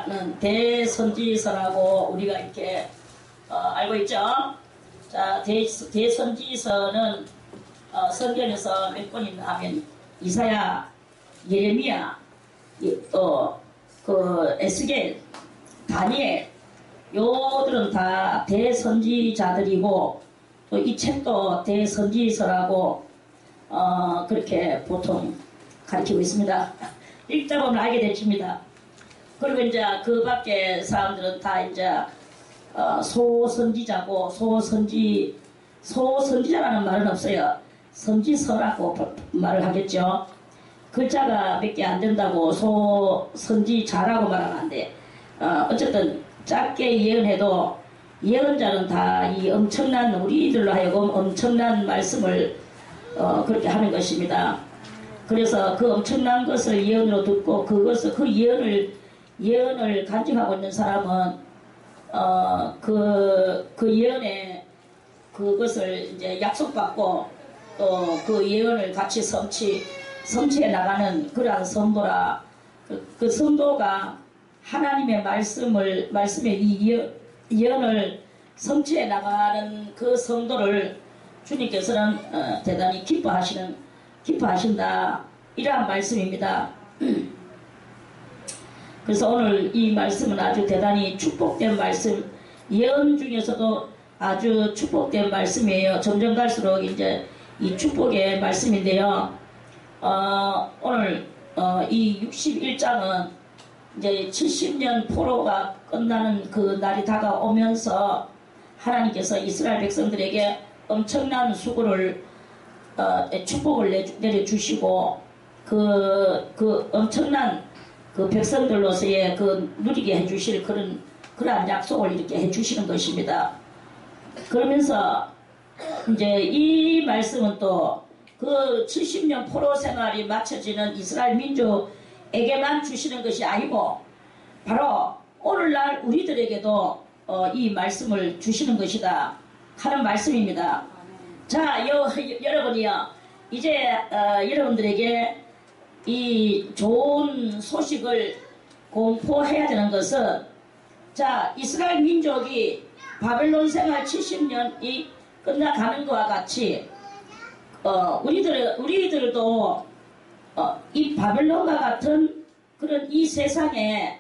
이사야는 대선지서라고 우리가 이렇게 알고 있죠. 자, 대선지서는 성경에서 몇 번 있나 하면 이사야, 예레미야, 또 그 에스겔, 다니엘, 요들은 다 대선지자들이고 또 이 책도 대선지서라고 그렇게 보통 가르치고 있습니다. 읽다 보면 알게 되십니다. 그리고 이제 그 밖에 사람들은 다 이제 소선지자고 소선지자라는 말은 없어요. 선지서라고 말을 하겠죠. 글자가 몇 개 안 된다고 소선지자라고 말하면 안 돼. 어쨌든 짧게 예언해도 예언자는 다 이 엄청난 우리들로 하여금 엄청난 말씀을 그렇게 하는 것입니다. 그래서 그 엄청난 것을 예언으로 듣고 그 예언을 간직하고 있는 사람은 그 예언에 그것을 이제 약속받고 또 그 예언을 같이 성취해 나가는 그러한 성도라. 그 성도가 하나님의 말씀의 이 예언을 성취해 나가는 그 성도를 주님께서는 대단히 기뻐하신다. 이러한 말씀입니다. 그래서 오늘 이 말씀은 아주 대단히 축복된 말씀, 예언 중에서도 아주 축복된 말씀이에요. 점점 갈수록 이제 이 축복의 말씀인데요. 오늘 이 61장은 이제 70년 포로가 끝나는 그 날이 다가오면서 하나님께서 이스라엘 백성들에게 엄청난 수고를 축복을 내려주시고 그 엄청난 그 백성들로서의 그 누리게 해주실 그러한 약속을 이렇게 해주시는 것입니다. 그러면서 이제 이 말씀은 또 그 70년 포로 생활이 마쳐지는 이스라엘 민족에게만 주시는 것이 아니고 바로 오늘날 우리들에게도 이 말씀을 주시는 것이다 하는 말씀입니다. 자, 여러분이요, 이제 여러분들에게 이 좋은 소식을 공포해야 되는 것은, 자, 이스라엘 민족이 바벨론 생활 70년이 끝나가는 것과 같이 우리들도 이 바벨론과 같은 그런 이 세상에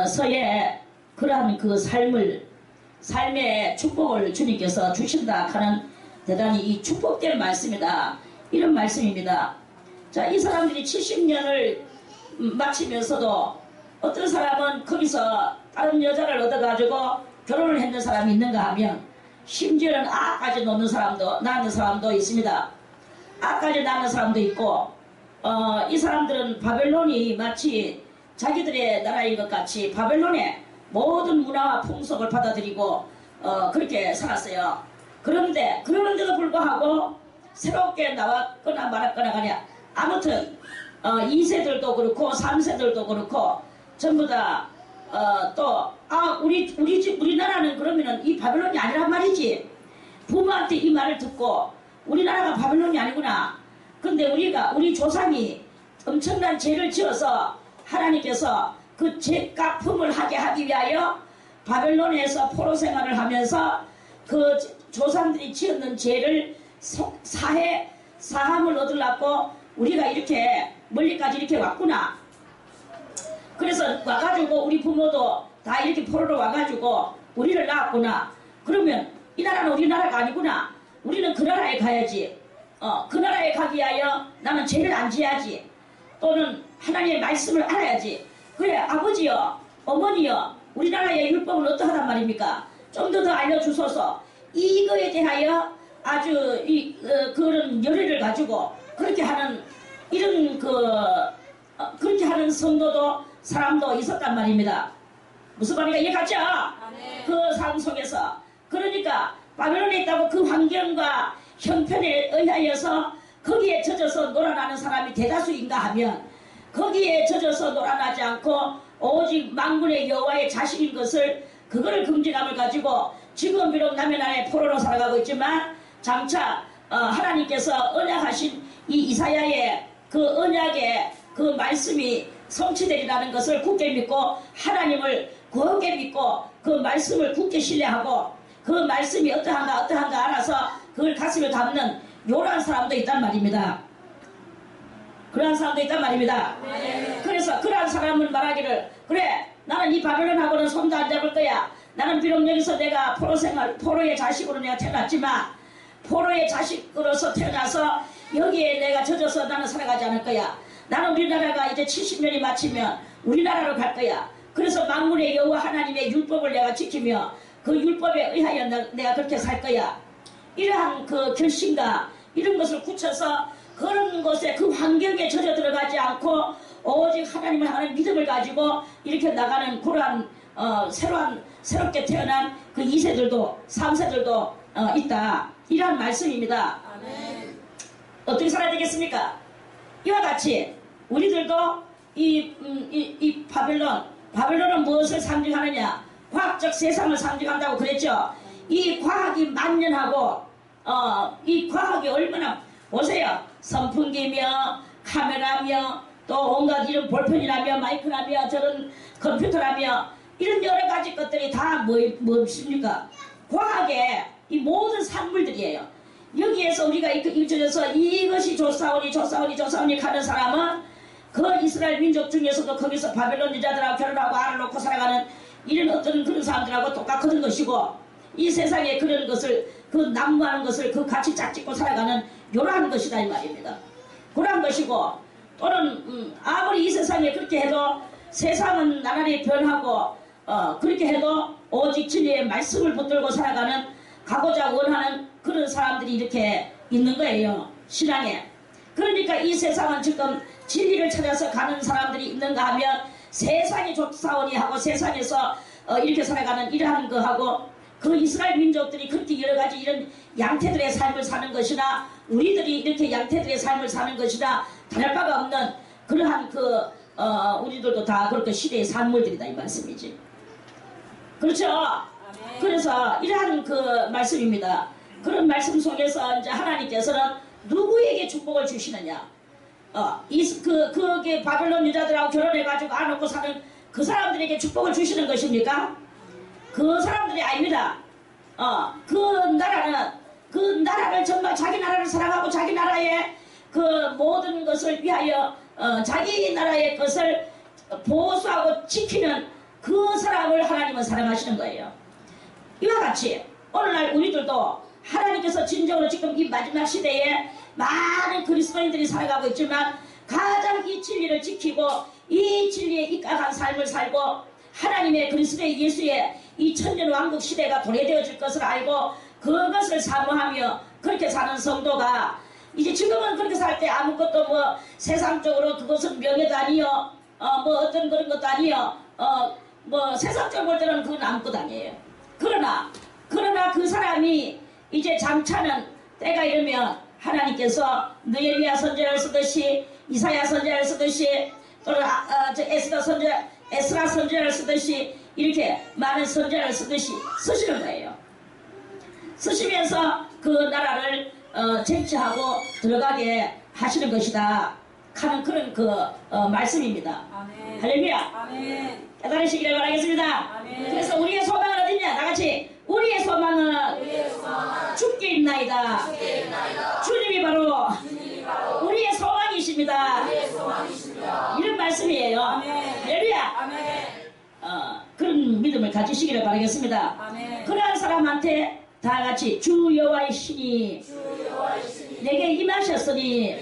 서의 그러한 그 삶의 축복을 주님께서 주신다 하는 대단히 이 축복된 말씀이다. 이런 말씀입니다. 자, 이 사람들이 70년을 마치면서도 어떤 사람은 거기서 다른 여자를 얻어가지고 결혼을 했는 사람이 있는가 하면 심지어는 아까지 낳는 사람도 있습니다. 아까지 낳는 사람도 있고 이 사람들은 바벨론이 마치 자기들의 나라인 것 같이 바벨론의 모든 문화와 풍속을 받아들이고 그렇게 살았어요. 그러는데도 불구하고 새롭게 나왔거나 말았거나 가냐, 아무튼 2세들도 그렇고 3세들도 그렇고 전부 다 우리나라는 그러면은 이 바벨론이 아니란 말이지. 부모한테 이 말을 듣고 우리나라가 바벨론이 아니구나. 근데 우리 조상이 엄청난 죄를 지어서 하나님께서 그 죄 갚음을 하기 위하여 바벨론에서 포로 생활을 하면서 그 조상들이 지었는 죄를 사함을 얻으려고 우리가 이렇게 멀리까지 이렇게 왔구나. 그래서 와가지고 우리 부모도 다 이렇게 포로로 와가지고 우리를 낳았구나. 그러면 이 나라는 우리나라가 아니구나. 우리는 그 나라에 가야지. 그 나라에 가기 위하여 나는 죄를 안 지어야지. 또는 하나님의 말씀을 알아야지. 그래, 아버지여, 어머니여, 우리나라의 율법은 어떠하단 말입니까? 좀 더 알려주소서. 이거에 대하여 아주 그런 열의를 가지고 그렇게 하는 그렇게 하는 성도도 사람도 있었단 말입니다. 무슨 말인가 이해가죠? 그 삶 속에서. 그러니까 바벨론에 있다고 그 환경과 형편에 의하여서 거기에 젖어서 놀아나는 사람이 대다수인가 하면 거기에 젖어서 놀아나지 않고 오직 만군의 여호와의 자식인 것을 그거를 긍지감을 가지고 지금 비록 남의 나라의 포로로 살아가고 있지만 장차 하나님께서 언약하신 이 이사야의 그 언약의 그 말씀이 성취되리라는 것을 굳게 믿고 하나님을 굳게 믿고 그 말씀을 굳게 신뢰하고 그 말씀이 어떠한가 알아서 그걸 가슴에 담는 요러한 사람도 있단 말입니다. 그러한 사람도 있단 말입니다. 네. 그래서 그러한 사람은 말하기를 그래 나는 이 바벨론하고는 손도 안 잡을 거야. 나는 비록 여기서 내가 포로의 자식으로 내가 태어났지만 포로의 자식으로서 태어나서 여기에 내가 젖어서 나는 살아가지 않을 거야. 나는 우리나라가 이제 70년이 마치면 우리나라로 갈 거야. 그래서 만군의 여호와 하나님의 율법을 내가 지키며 그 율법에 의하여 내가 그렇게 살 거야. 이러한 그 결심과 이런 것을 굳혀서 그런 곳에 그 환경에 젖어 들어가지 않고 오직 하나님을 향하는 믿음을 가지고 이렇게 나가는 그러한 새롭게 태어난 그 2세들도 3세들도 있다. 이러한 말씀입니다. 아멘. 어떻게 살아야 되겠습니까? 이와 같이 우리들도 이 바벨론은 무엇을 상징하느냐? 과학적 세상을 상징한다고 그랬죠. 이 과학이 만연하고 이 과학이 얼마나 보세요. 선풍기며 카메라며 또 온갖 이런 볼펜이라며 마이크라며 저런 컴퓨터라며 이런 여러 가지 것들이 다 무엇입니까? 과학의 이 모든 산물들이에요. 여기에서 우리가 읽혀져서 이것이 좋사오니 가는 사람은 그 이스라엘 민족 중에서도 거기서 바벨론 여자들하고 결혼하고 알을 놓고 살아가는 이런 어떤 그런 사람들하고 똑같은 것이고 이 세상에 그런 것을 그 난무하는 것을 그 같이 짝짓고 살아가는 요러한 것이다 이 말입니다. 그러한 것이고 또는 아무리 이 세상에 그렇게 해도 세상은 나날이 변하고 그렇게 해도 오직 진리의 말씀을 붙들고 살아가는 가고자 원하는 그런 사람들이 이렇게 있는 거예요. 신앙에. 그러니까 이 세상은 지금 진리를 찾아서 가는 사람들이 있는가 하면 세상이 좋사오니 하고 세상에서 이렇게 살아가는 이러한 거하고 그 이스라엘 민족들이 그렇게 여러가지 이런 양태들의 삶을 사는 것이나 우리들이 이렇게 양태들의 삶을 사는 것이나 다를 바가 없는 그러한 우리들도 다 그렇게 시대의 산물들이다 이 말씀이지. 그렇죠? 아멘. 그래서 이러한 그 말씀입니다. 그런 말씀 속에서 이제 하나님께서는 누구에게 축복을 주시느냐? 그게 바벨론 여자들하고 결혼해가지고 안 놓고 사는 그 사람들에게 축복을 주시는 것입니까? 그 사람들이 아닙니다. 그 나라를 정말 자기 나라를 사랑하고 자기 나라의 그 모든 것을 위하여 자기 나라의 것을 보수하고 지키는 그 사람을 하나님은 사랑하시는 거예요. 이와 같이 오늘날 우리들도 하나님께서 진정으로 지금 이 마지막 시대에 많은 그리스도인들이 살아가고 있지만 가장 이 진리를 지키고 이 진리에 입각한 삶을 살고 하나님의 그리스도의 예수의 이 천년왕국 시대가 도래되어질 것을 알고 그것을 사모하며 그렇게 사는 성도가 이제 지금은 그렇게 살 때 아무것도 뭐 세상적으로 그것은 명예도 아니요 뭐 어떤 그런 것도 아니요 뭐 세상적으로 볼 때는 그건 아무것도 아니에요. 그러나 그 사람이 이제 잠차는 때가 이르면 하나님께서 느헤미야 선지자를 쓰듯이 이사야 선지자를 쓰듯이 또는 에스라 선지자를 쓰듯이 이렇게 많은 선지자를 쓰듯이 쓰시는 거예요. 쓰시면서 그 나라를 쟁취하고 들어가게 하시는 것이다 하는 그런 말씀입니다. 아멘. 할렐루야. 아멘. 깨달으시기를 바라겠습니다. 아멘. 그래서 우리의 소망은 어디냐? 나같이 우리의 소망은 주께 있나이다. 주님이 바로 우리의 소망이십니다. 이런 말씀이에요. 할렐루야. 그런 믿음을 가지시기를 바라겠습니다. 아멘. 그러한 사람한테 다 같이 주 여호와의 신이 내게 임하셨으니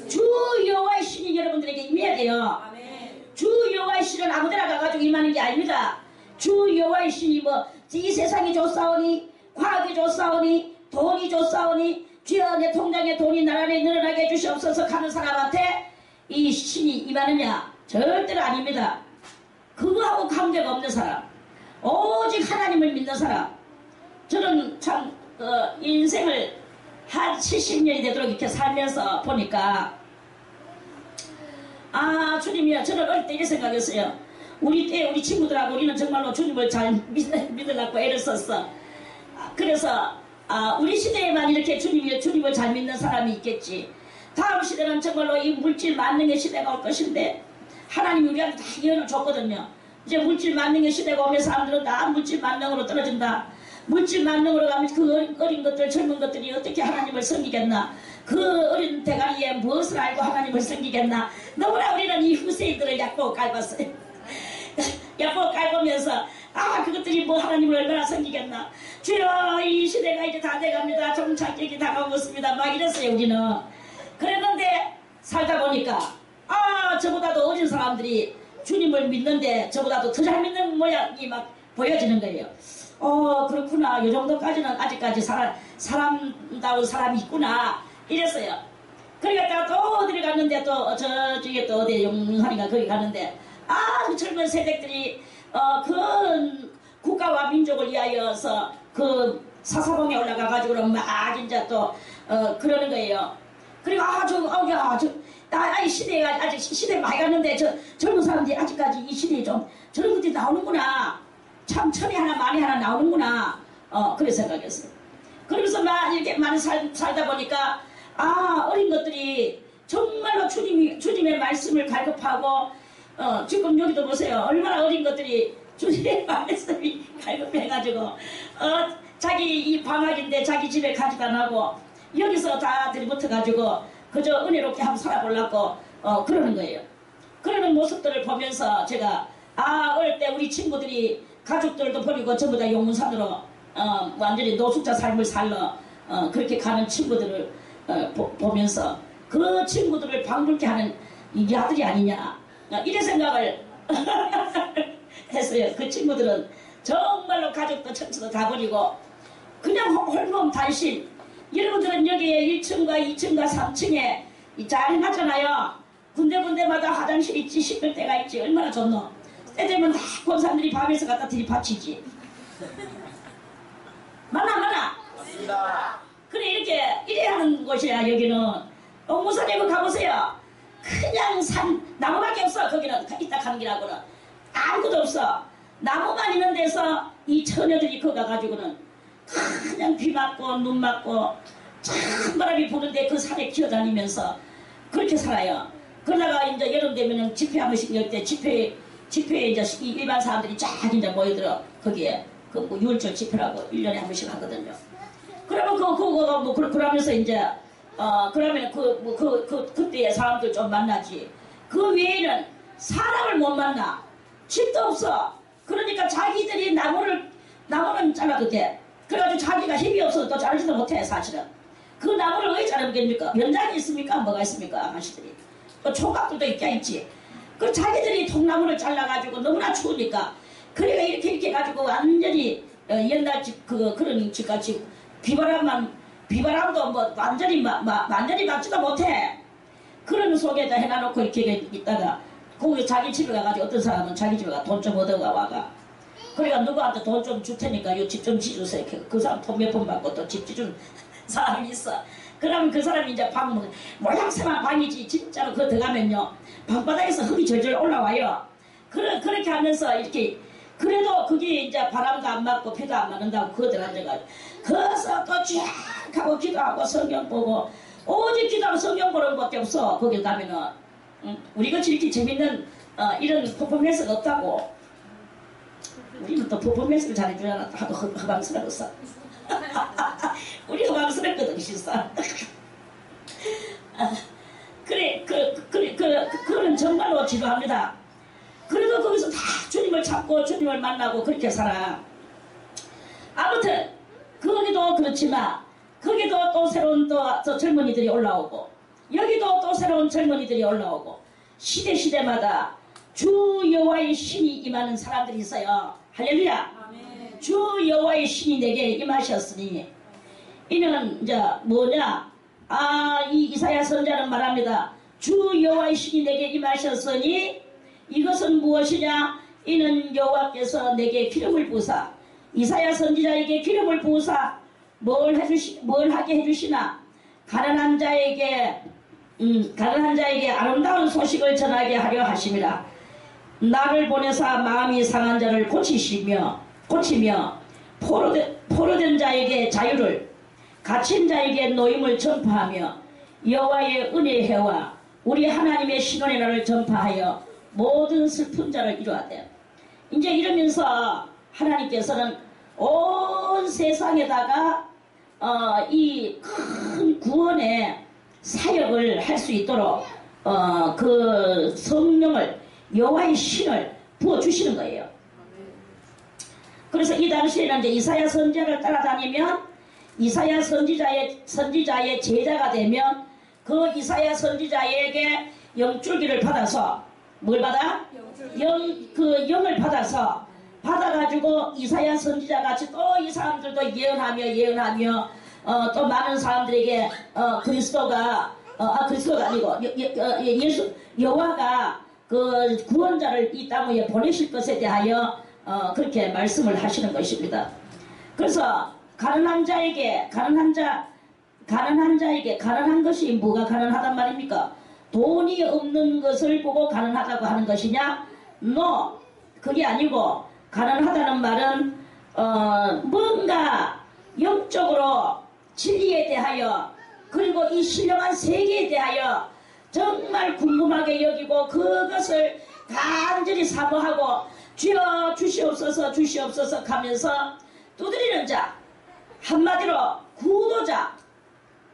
주 여호와의 신이 여러분들에게 임해야 돼요. 아멘. 주 여호와의 신은 아무데나 가가지고 임하는 게 아닙니다. 주 여호와의 신이 이 세상이 좋사오니 과학이 좋사오니 돈이 좋사오니 주여 내 통장에 돈이 나란히 늘어나게 해주시옵소서 하는 사람한테 이 신이 임하느냐? 절대로 아닙니다. 그거하고 관계가 없는 사람, 오직 하나님을 믿는 사람. 저는 참 인생을 한 70년이 되도록 이렇게 살면서 보니까 주님이요, 저는 어릴 때 이렇게 생각했어요. 우리 친구들하고 우리는 정말로 주님을 잘 믿으려고 애를 썼어. 그래서 우리 시대에만 이렇게 주님을 잘 믿는 사람이 있겠지. 다음 시대는 정말로 이 물질 만능의 시대가 올 것인데 하나님이 우리한테 다 예언을 줬거든요. 이제 물질 만능의 시대가 오면 사람들은 다 물질 만능으로 떨어진다. 물질 만능으로 가면 그 어린 것들 젊은 것들이 어떻게 하나님을 섬기겠나. 그 어린 대가리에 무엇을 알고 하나님을 섬기겠나. 너무나 우리는 이 후세인들을 얕보고 깔봤어요. 얕보고 깔보면서 그것들이 뭐 하나님을 얼마나 섬기겠나. 주여 이 시대가 이제 다 돼갑니다. 종착역이 다가오고 있습니다. 막 이랬어요 우리는. 그랬는데 살다 보니까 저보다도 어린 사람들이 주님을 믿는데 저보다도 더 잘 믿는 모양이 막 보여지는 거예요. 그렇구나. 이 정도까지는 아직까지 사람다운 사람이 있구나. 이랬어요. 그러니까 또 어디를 갔는데 또 저쪽에 또 어디 용산인가 거기 갔는데 그 젊은 세대들이 그 국가와 민족을 위하여서 그 사사봉에 올라가가지고는 막 이제 또 그러는 거예요. 그리고 이 시대가 아직 시대 많이 갔는데 젊은 사람들이 아직까지 이 시대에 좀 저런 것들이 나오는구나. 참 천이 하나 만이 하나 나오는구나. 그래 생각했어요. 그러면서 막 이렇게 많이 살다 보니까 어린 것들이 정말로 주님의 말씀을 갈급하고 지금 여기도 보세요. 얼마나 어린 것들이 주님의 말씀이 갈급해가지고 자기 이 방학인데 자기 집에 가지도 안 하고 여기서 다 들이붙어가지고 그저 은혜롭게 한번 살아보려고 그러는 거예요. 그러는 모습들을 보면서 제가 어릴 때 우리 친구들이 가족들도 버리고 전부 다 용문산으로 완전히 노숙자 삶을 살러 그렇게 가는 친구들을 보면서 그 친구들을 방불케 하는 이 아들이 아니냐 이래 생각을 했어요. 그 친구들은 정말로 가족도 천처도 다 버리고 그냥 홀몸 단신. 여러분들은 여기에 1층과 2층과 3층에 잘 해놨잖아요. 군데군데마다 화장실 있지, 씻을 때가 있지. 얼마나 좋노. 때 되면 다 권사님들이 밤에서 갖다 들이받치지. 맞나? 맞습니다. 그래 이래 하는 곳이야. 여기는 옥무산에 가보세요. 그냥 나무밖에 없어. 거기는 이따 가는 길하고는 아무것도 없어. 나무만 있는 데서 이 처녀들이 거기 가가지고는 그냥 비 맞고 눈 맞고 찬바람이 부는데 그 산에 기어다니면서 그렇게 살아요. 그러다가 이제 여름 되면은 집회 한 번씩 열 때 집회에 이제 일반 사람들이 쫙 이제 모여들어. 거기에 뭐 6월절 집회라고 1년에 한 번씩 하거든요. 그러면 그거 뭐 그러면서 이제 그러면 그때에 사람들 좀 만나지. 그 외에는 사람을 못 만나. 집도 없어. 그러니까 자기들이 나무는 잘라도 돼. 그래가지고 자기가 힘이 없어서 또 자르지도 못해 사실은. 그 나무를 왜 자르겠습니까? 연장이 있습니까? 뭐가 있습니까? 아가씨들이. 또 총각들도 있지. 그 자기들이 통나무를 잘라가지고 너무나 추우니까 그래가 이렇게 해가지고 완전히 옛날 집 그런 집같이 비바람도 뭐 완전히 맞지도 못해. 그런 속에다 해놔놓고 이렇게 있다가 거기 자기 집에 가가지고 어떤 사람은 자기 집에 가 돈 좀 얻어가 와가. 그러니까 누구한테 돈 좀 줄 테니까 요 집 좀 지주세요. 그 사람 돈 몇 번 받고 또 집 지준 사람이 있어. 그러면 그 사람이 이제 모양새만 방이지 진짜로 그거 들어가면요 방바닥에서 흙이 절절 올라와요. 그렇게 하면서 이렇게 그래도 그게 이제 바람도 안 맞고 비도 안 맞는다고 그거 들어앉아가지고 거기서 또 쫙 하고 기도하고 성경 보고 오직 기도하고 성경 보는 것밖에 없어. 거기 가면은 우리같이 이렇게 재밌는 이런 퍼포먼스가 없다고. 우리는 또 퍼포먼스를 잘해주지 않아. 하도 허방스러웠어. 우리 허방스럽거든 실상. 그런 정말로 지도합니다. 그래도 거기서 다 주님을 찾고 주님을 만나고 그렇게 살아. 아무튼 거기도 그렇지만 거기도 또 새로운 또 젊은이들이 올라오고 여기도 또 새로운 젊은이들이 올라오고 시대마다 주 여호와의 신이 임하는 사람들이 있어요. 할렐루야. 아멘. 주 여호와의 신이 내게 임하셨으니 이는 이제 뭐냐? 이 이사야 선자는 말합니다. 주 여호와의 신이 내게 임하셨으니 이것은 무엇이냐? 이는 여호와께서 내게 기름을 부으사 이사야 선지자에게 기름을 부으사 뭘 하게 해주시나? 가난한 자에게 아름다운 소식을 전하게 하려 하심이라. 나를 보내사 마음이 상한 자를 고치며 포로된 자에게 자유를 갇힌 자에게 노임을 전파하며 여호와의 은혜의 해와 우리 하나님의 신원의 날을 전파하여 모든 슬픈 자를 이루었대요. 이제 이러면서 하나님께서는 온 세상에다가 이 큰 구원의 사역을 할 수 있도록 그 성령을, 여호와의 신을 부어주시는 거예요. 그래서 이 당시에는 이제 이사야 선지자를 따라다니면 이사야 선지자의 제자가 되면 그 이사야 선지자에게 영줄기를 받아서 뭘 받아? 영을 받아가지고 이사야 선지자 같이 또 이 사람들도 예언하며 또 많은 사람들에게 그리스도가 아니고 예수 여호와가 그 구원자를 이 땅 위에 보내실 것에 대하여 그렇게 말씀을 하시는 것입니다. 그래서 가난한 자에게 가난한 것이 뭐가 가난하단 말입니까? 돈이 없는 것을 보고 가난하다고 하는 것이냐? No, 그게 아니고 가난하다는 말은 뭔가 영적으로 진리에 대하여 그리고 이 신령한 세계에 대하여 정말 궁금하게 여기고 그것을 간절히 사모하고 주여 주시옵소서 가면서 두드리는 자, 한마디로 구도자,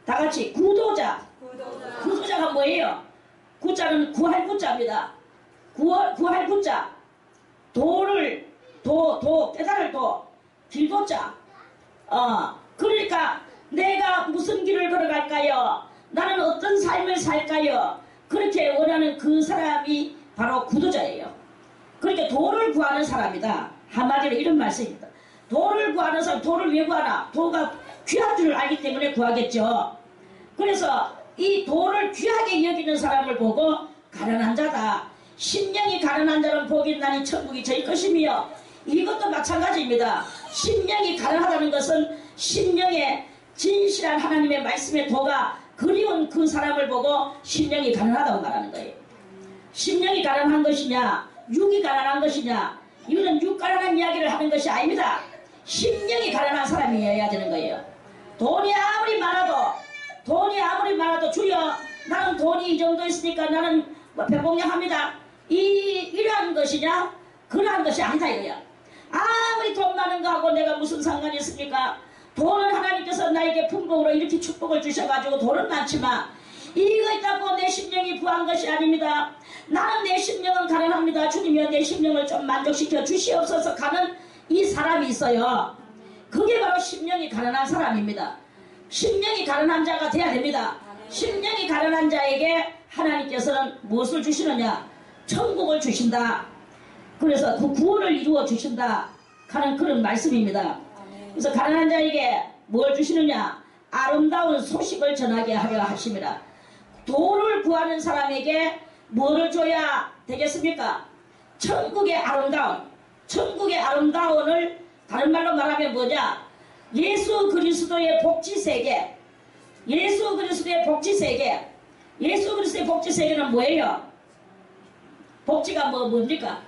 다같이 구도자가 뭐예요? 구자는 구할 구자입니다. 구할 구자, 깨달을 길도자. 그러니까 내가 무슨 길을 걸어갈까요? 나는 어떤 삶을 살까요? 그렇게 원하는 그 사람이 바로 구도자예요. 그러니까 도를 구하는 사람이다. 한마디로 이런 말씀입니다. 도를 구하는 사람, 도를 왜 구하나? 도가 귀한 줄을 알기 때문에 구하겠죠. 그래서 이 도를 귀하게 여기는 사람을 보고 가난한 자다. 심령이 가난한 자는 복이 있나니 천국이 저희 것이며, 이것도 마찬가지입니다. 심령이 가난하다는 것은 심령에 진실한 하나님의 말씀의 도가 그리운 그 사람을 보고 심령이 가난하다고 말하는 거예요. 심령이 가난한 것이냐, 육이 가난한 것이냐, 이거는 육 가난한 이야기를 하는 것이 아닙니다. 심령이 가난한 사람이어야 되는 거예요. 돈이 아무리 많아도 주여 나는 돈이 이 정도 있으니까 나는 백봉량합니다. 이러한 것이냐? 그러한 것이 아니다 이거야. 아무리 돈 많은 거하고 내가 무슨 상관이 있습니까? 돈은 하나님께서 나에게 풍복으로 이렇게 축복을 주셔가지고 돈은 많지만 이거 있다고 내 심령이 부한 것이 아닙니다. 나는 내 심령은 가난합니다. 주님이여 내 심령을 좀 만족시켜 주시옵소서 가는 이 사람이 있어요. 그게 바로 심령이 가난한 사람입니다. 심령이 가난한 자가 돼야 됩니다. 심령이 가난한 자에게 하나님께서는 무엇을 주시느냐? 천국을 주신다. 그래서 그 구원을 이루어 주신다 하는 그런 말씀입니다. 그래서 가난한 자에게 뭘 주시느냐? 아름다운 소식을 전하게 하려 하십니다. 도를 구하는 사람에게 뭐를 줘야 되겠습니까? 천국의 아름다움을 다른 말로 말하면 뭐냐? 예수 그리스도의 복지세계. 예수 그리스도의 복지세계는 뭐예요? 복지가 뭡니까?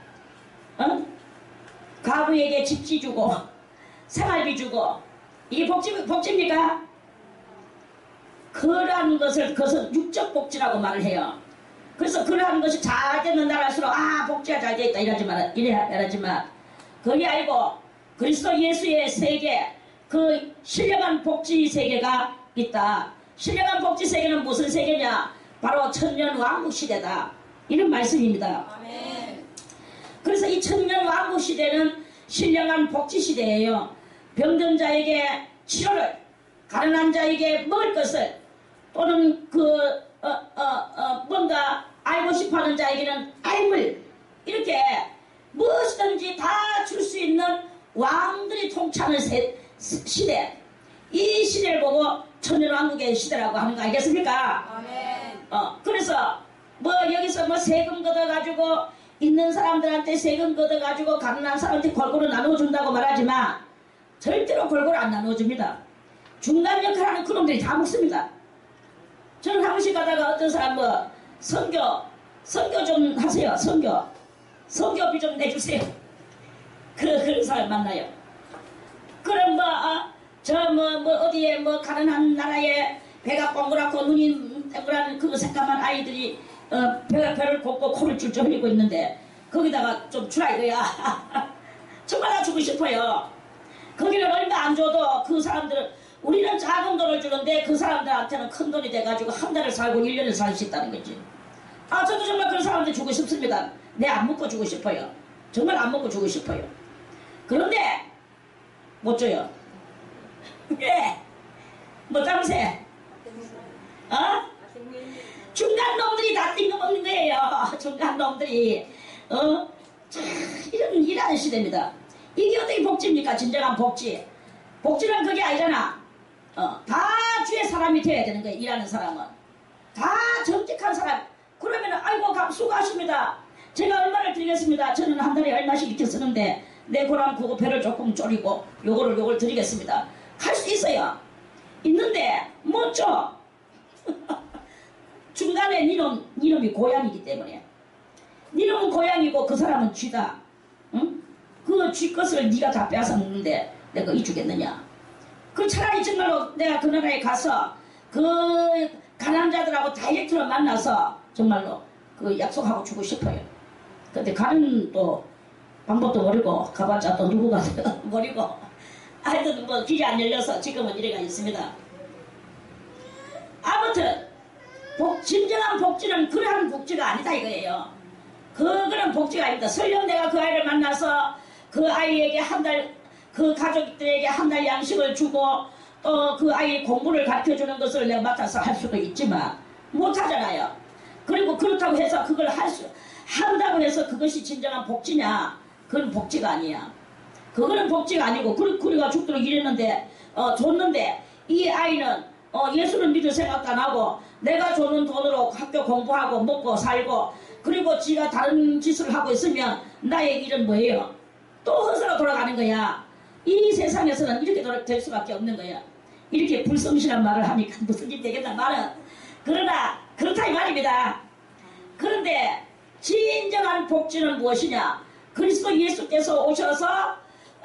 가부에게 집지 주고 생활비 주고 이게 복지입니까? 그러한 그것은 육적 복지라고 말을 해요. 그래서 그러한 것이 잘 되는 나라일수록 복지가 잘 되어 있다 이러지만 그게 아니고 그리스도 예수의 세계, 그 신령한 복지 세계가 있다. 신령한 복지 세계는 무슨 세계냐? 바로 천년 왕국 시대다. 이런 말씀입니다. 아멘. 그래서 이 천년 왕국 시대는 신령한 복지 시대예요. 병든 자에게 치료를, 가난한 자에게 먹을 것을, 또는 뭔가 알고 싶어하는 자에게는 알물, 이렇게 무엇이든지 다 줄 수 있는 왕들이 통치하는 시대. 이 시대를 보고 천년왕국의 시대라고 하는 거 알겠습니까? 아멘. 그래서 여기서 세금 걷어가지고 있는 사람들한테 세금 걷어가지고 가난한 사람한테 골고루 나눠준다고 말하지만 절대로 골고루 안 나눠줍니다. 중간 역할하는 그놈들이 다 먹습니다. 저는 한 번씩 가다가 어떤 사람 선교 좀 하세요. 선교비 좀 내주세요. 그런 사람 만나요. 그럼 어디에 가난한 나라에 배가 동그랗고 눈이 동그란 그 새까만 아이들이 배를 곱고 코를 줄줄 흘리고 있는데 거기다가 좀 주라 이거야. 정말 나 주고 싶어요. 거기를 얼마 안 줘도 그 사람들은 우리는 작은 돈을 주는데 그 사람들한테는 큰 돈이 돼가지고 한 달을 살고 1년을 살 수 있다는 거지. 아, 저도 정말 그런 사람한테 주고 싶습니다. 내 안 먹고 주고 싶어요. 정말 안 먹고 주고 싶어요. 그런데 못 줘요. 왜? 뭐 땀새? 어? 중간 놈들이 다 띵거먹는 거예요. 중간 놈들이. 참, 이런 시대입니다. 이게 어떻게 복지입니까? 진정한 복지. 복지는 그게 아니잖아. 다 주의 사람이 돼야 되는 거예요. 일하는 사람은. 다 정직한 사람. 그러면 아이고 수고하십니다. 제가 얼마를 드리겠습니다. 저는 한 달에 얼마씩 이렇게 쓰는데 내 고람 그거 배를 조금 졸이고 요걸 드리겠습니다. 할 수 있어요. 있는데 못 줘. 중간에 니놈이 고양이기 때문에 니놈은 고양이고 그 사람은 쥐다. 응? 그 쥐 것을 네가 다 빼앗아 먹는데 내가 이주겠느냐. 그 차라리 정말로 내가 그 나라에 가서 그 가난한 자들하고 다이렉트로 만나서 정말로 그 약속하고 주고 싶어요. 근데 가는 또 방법도 모르고 가봤자 또 누구가 모르고 하여튼 뭐 길이 안 열려서 지금은 이래가 있습니다. 아무튼 진정한 복지는 그러한 복지가 아니다 이거예요. 그거는 복지가 아닙니다. 설령 내가 그 아이를 만나서 그 아이에게 한 달, 그 가족들에게 한 달 양식을 주고 또 그 아이 공부를 가르쳐주는 것을 내가 맡아서 할 수도 있지만 못하잖아요. 그리고 그렇다고 해서 그걸 한다고 해서 그것이 진정한 복지냐? 그건 복지가 아니야. 그거는 복지가 아니고 우리가 죽도록 일했는데 줬는데 이 아이는 예수를 믿을 생각도 안 하고 내가 주는 돈으로 학교 공부하고 먹고 살고 그리고 지가 다른 짓을 하고 있으면 나의 일은 뭐예요? 또 헛으로 돌아가는 거야. 이 세상에서는 이렇게 될 수밖에 없는 거야. 이렇게 불성실한 말을 하니까 무슨 일이 되겠나 말은. 그러나 그렇다 이 말입니다. 그런데 진정한 복지는 무엇이냐? 그리스도 예수께서 오셔서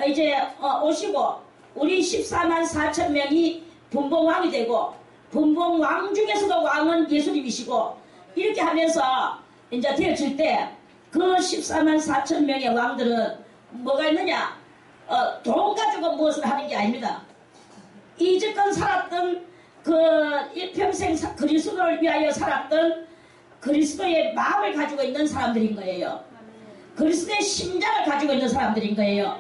이제 오시고 우리 14만 4천 명이 분봉왕이 되고 분봉왕 중에서도 왕은 예수님이시고 이렇게 하면서 이제 되어질 때 그 14만 4천 명의 왕들은 뭐가 있느냐? 돈 가지고 무엇을 하는 게 아닙니다. 이제껏 살았던 그 일평생 그리스도를 위하여 살았던 그리스도의 마음을 가지고 있는 사람들인 거예요. 그리스도의 심장을 가지고 있는 사람들인 거예요.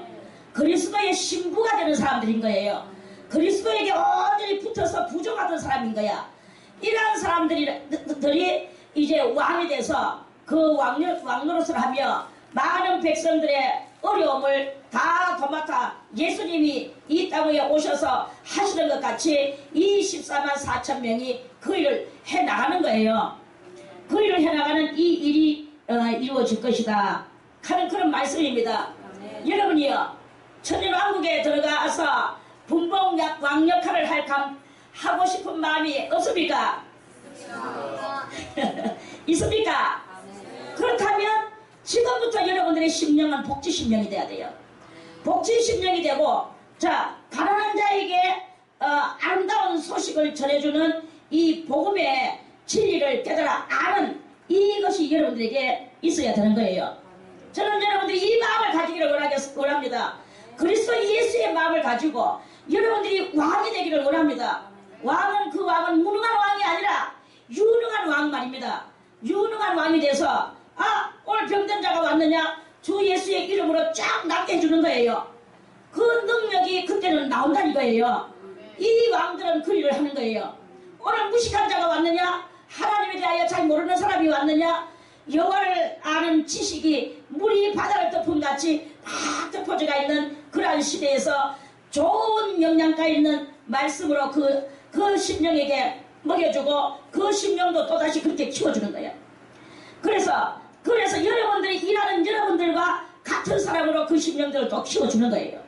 그리스도의 신부가 되는 사람들인 거예요. 그리스도에게 온전히 붙어서 부정하던 사람인 거야. 이러한 사람들이 이제 왕이 돼서 그 왕노릇을 하며 많은 백성들의 어려움을 다 도맡아 예수님이 이 땅에 오셔서 하시는 것 같이 이 14만 4천 명이 그 일을 해나가는 거예요. 그 일을 해나가는 이 일이 이루어질 것이다 하는 그런 말씀입니다. 여러분이요 천년왕국에 들어가서 분봉왕 역할을 하고 싶은 마음이 없습니까? 있습니까? 그렇다면 지금부터 여러분들의 심령은 복지 심령이 돼야 돼요. 복지 심령이 되고 자 가난한 자에게 아름다운 소식을 전해주는 이 복음의 진리를 깨달아 아는 이것이 여러분들에게 있어야 되는 거예요. 저는 여러분들이 이 마음을 가지기를 원합니다. 그리스도 예수의 마음을 가지고 여러분들이 왕이 되기를 원합니다. 왕은 그 왕은 무능한 왕이 아니라 유능한 왕 말입니다. 유능한 왕이 돼서 오늘 병든 자가 왔느냐? 주 예수의 이름으로 쫙 낫게 해주는 거예요. 그 능력이 그때는 나온다는 거예요. 이 왕들은 그 일을 하는 거예요. 오늘 무식한 자가 왔느냐? 하나님에 대하여 잘 모르는 사람이 왔느냐? 여호와를 아는 지식이 물이 바다를 덮은 같이 막 덮어져가 있는 그러한 시대에서 좋은 영양가 있는 말씀으로 그 심령에게 먹여주고 그 심령도 또다시 그렇게 키워주는 거예요. 그래서 여러분들이 일하는 여러분들과 같은 사람으로 그 심령들을 또 키워주는 거예요.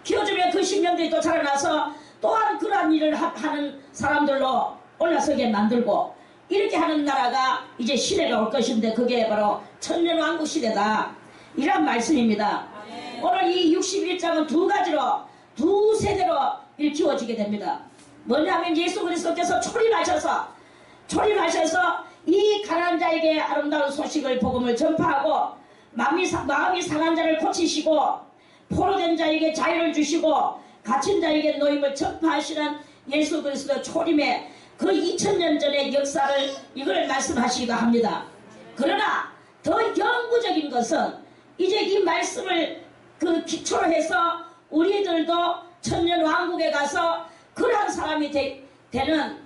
키워주면 그 심령들이 또 자라나서 또한 그러한 일을 하는 사람들로 올라서게 만들고 이렇게 하는 나라가 이제 시대가 올 것인데 그게 바로 천년왕국 시대다. 이런 말씀입니다. 오늘 이 61장은 두 가지로 두 세대로 일키워지게 됩니다. 뭐냐면 예수 그리스도께서 초림하셔서 이 가난한 자에게 아름다운 소식을 복음을 전파하고 마음이 상한 자를 고치시고 포로된 자에게 자유를 주시고 갇힌 자에게 노임을 전파하시는 예수 그리스도 초림의 그 2000년 전의 역사를 이걸 말씀하시기도 합니다. 그러나 더 영구적인 것은 이제 이 말씀을 그 기초로 해서 우리들도 천년 왕국에 가서 그러한 사람이 되는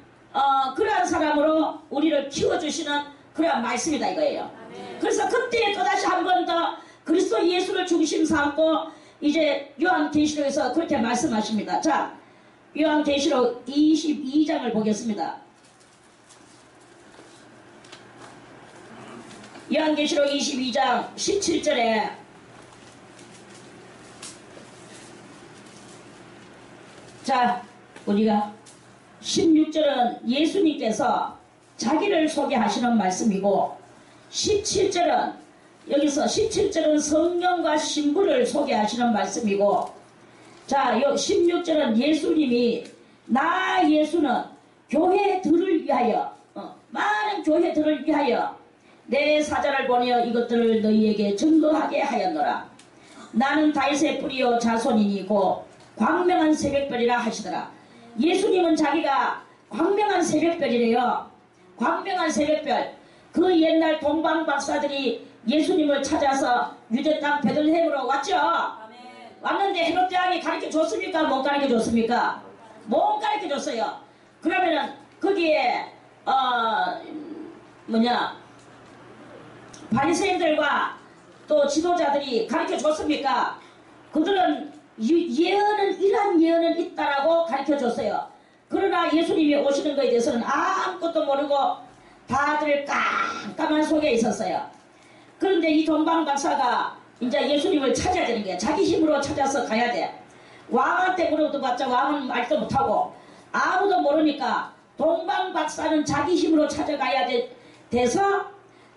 그러한 사람으로 우리를 키워주시는 그러한 말씀이다 이거예요. 그래서 그때 또다시 한 번 더 그리스도 예수를 중심 삼고 이제 요한계시록에서 그렇게 말씀하십니다. 자, 요한계시록 22장을 보겠습니다. 요한계시록 22장 17절에 자, 우리가 16절은 예수님께서 자기를 소개하시는 말씀이고 17절은 여기서 17절은 성령과 신부를 소개하시는 말씀이고 자, 16절은 예수님이 나 예수는 교회들을 위하여 많은 교회들을 위하여 내 사자를 보내어 이것들을 너희에게 증거하게 하였노라. 나는 다윗의 뿌리요 자손이니고 광명한 새벽별이라 하시더라. 예수님은 자기가 광명한 새벽별이래요. 광명한 새벽별. 그 옛날 동방 박사들이 예수님을 찾아서 유대 땅 베들레헴으로 왔죠. 왔는데 헤롯 대왕이 가르쳐 줬습니까? 못 가르쳐 줬습니까? 못 가르쳐 줬어요. 그러면은 거기에 바리새인들과 또 지도자들이 가르쳐 줬습니까? 그들은 예언은 이러한 예언은 있다라고 가르쳐 줬어요. 그러나 예수님이 오시는 것에 대해서는 아무것도 모르고 다들 깜깜한 속에 있었어요. 그런데 이 동방 박사가 이제 예수님을 찾아야 되는 거야. 자기 힘으로 찾아서 가야 돼. 왕한테 물어봤자 왕은 말도 못하고 아무도 모르니까 동방 박사는 자기 힘으로 찾아가야 돼서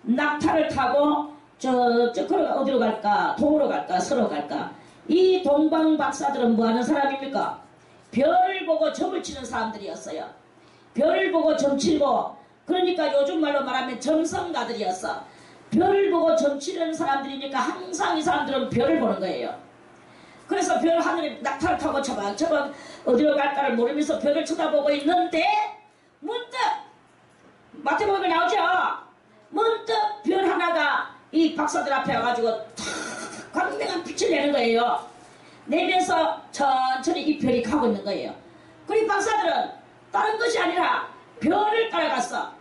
낙타를 타고 어디로 갈까? 동으로 갈까? 서로 갈까? 이 동방 박사들은 뭐 하는 사람입니까? 별을 보고 점을 치는 사람들이었어요. 별을 보고 점 치고 그러니까 요즘 말로 말하면 점성가들이었어. 별을 보고 점 치는 사람들이니까 항상 이 사람들은 별을 보는 거예요. 그래서 별 하늘에 낙타를 타고 저번 어디로 갈까를 모르면서 별을 쳐다보고 있는데 문득 마태복음에 나오죠. 문득 별 하나가 이 박사들 앞에 와가지고 탁 광명한 빛을 내는 거예요. 내면서 천천히 이 별이 가고 있는 거예요. 그리고 박사들은 다른 것이 아니라 별을 따라갔어.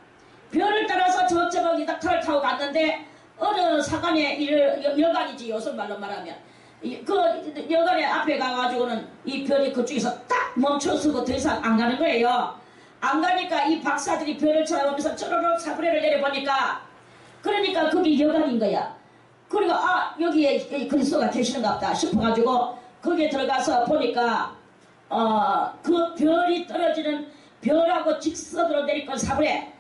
별을 따라서 저쪽에 낙타를 타고 갔는데 어느 사관의 여관이지 요즘 말로 말하면 그 여관의 앞에 가가지고는 이 별이 그쪽에서 딱 멈춰서고 더 이상 안 가는 거예요. 안 가니까 이 박사들이 별을 쳐다보면서 쪼르륵 사브레를 내려보니까 그러니까 그게 여관인 거야. 그리고 여기에 그리스도가 계시는가 보다 싶어가지고 거기에 들어가서 보니까 그 별이 떨어지는 별하고 직선으로 내리건 사브레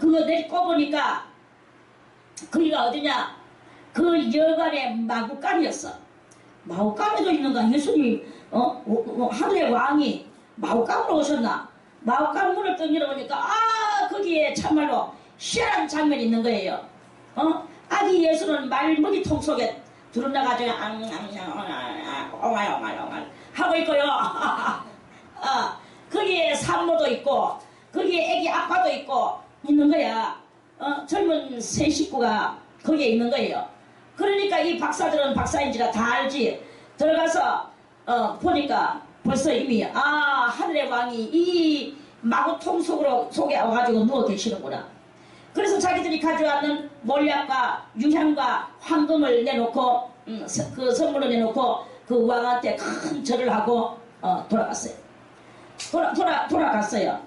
그거 내리고 보니까 거기가 어디냐 그 여관의 마구간이었어. 마구간에도 있는가 예수님 하늘의 왕이 마구간으로 오셨나. 마구간 문을 딱 열어보니까 거기에 참말로 희한한 장면이 있는 거예요. 아기 예수는 말먹이통 속에 들어나가지고 옹알옹알 하고 있고요. 거기에 산모도 있고 거기에 애기 아빠도 있고 있는 거야. 젊은 세 식구가 거기에 있는 거예요. 그러니까 이 박사들은 박사인지라 다 알지. 들어가서 보니까 벌써 이미 하늘의 왕이 이 마구통 속에 와가지고 누워 계시는구나. 그래서 자기들이 가져왔는 몰약과 유향과 황금을 내놓고 그 선물을 내놓고 그 왕한테 큰 절을 하고 돌아갔어요. 돌아갔어요.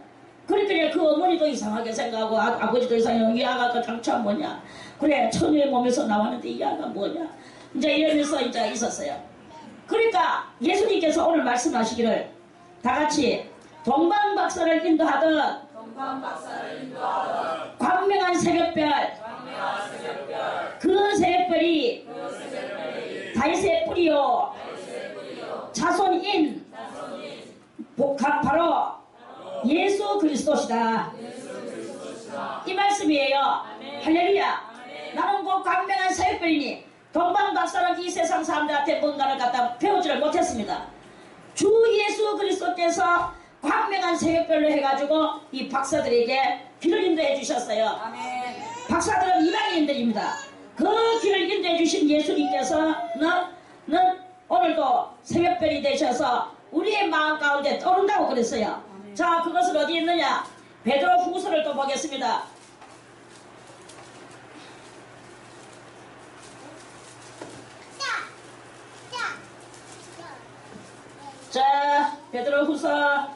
그러니까 그 어머니도 이상하게 생각하고 아버지도 이상하게 이 아가가 당초가 뭐냐. 그래 처녀의 몸에서 나왔는데 이 아가 뭐냐. 이제 이러면서 이제 있었어요. 그러니까 예수님께서 오늘 말씀하시기를 다같이 동방박사를 인도하던 광명한 새벽별 그 새벽별이 다윗의 뿌리요 자손인 바로 예수 그리스도시다. 이 말씀이 말씀이에요. 아멘. 할렐루야. 아멘. 나는 그 광명한 사역별이니 동방박사는 이 세상 사람들한테 뭔가를 갖다 배우지를 못했습니다. 주 예수 그리스도께서 광명한 사역별로 해가지고 이 박사들에게 길을 인도해 주셨어요. 아멘. 박사들은 이방인들입니다. 그 길을 인도해 주신 예수님께서는 오늘도 새벽별이 되셔서 우리의 마음 가운데 떠오른다고 그랬어요. 자, 그것은 어디 있느냐? 베드로 후서를 또 보겠습니다. 자, 베드로 후서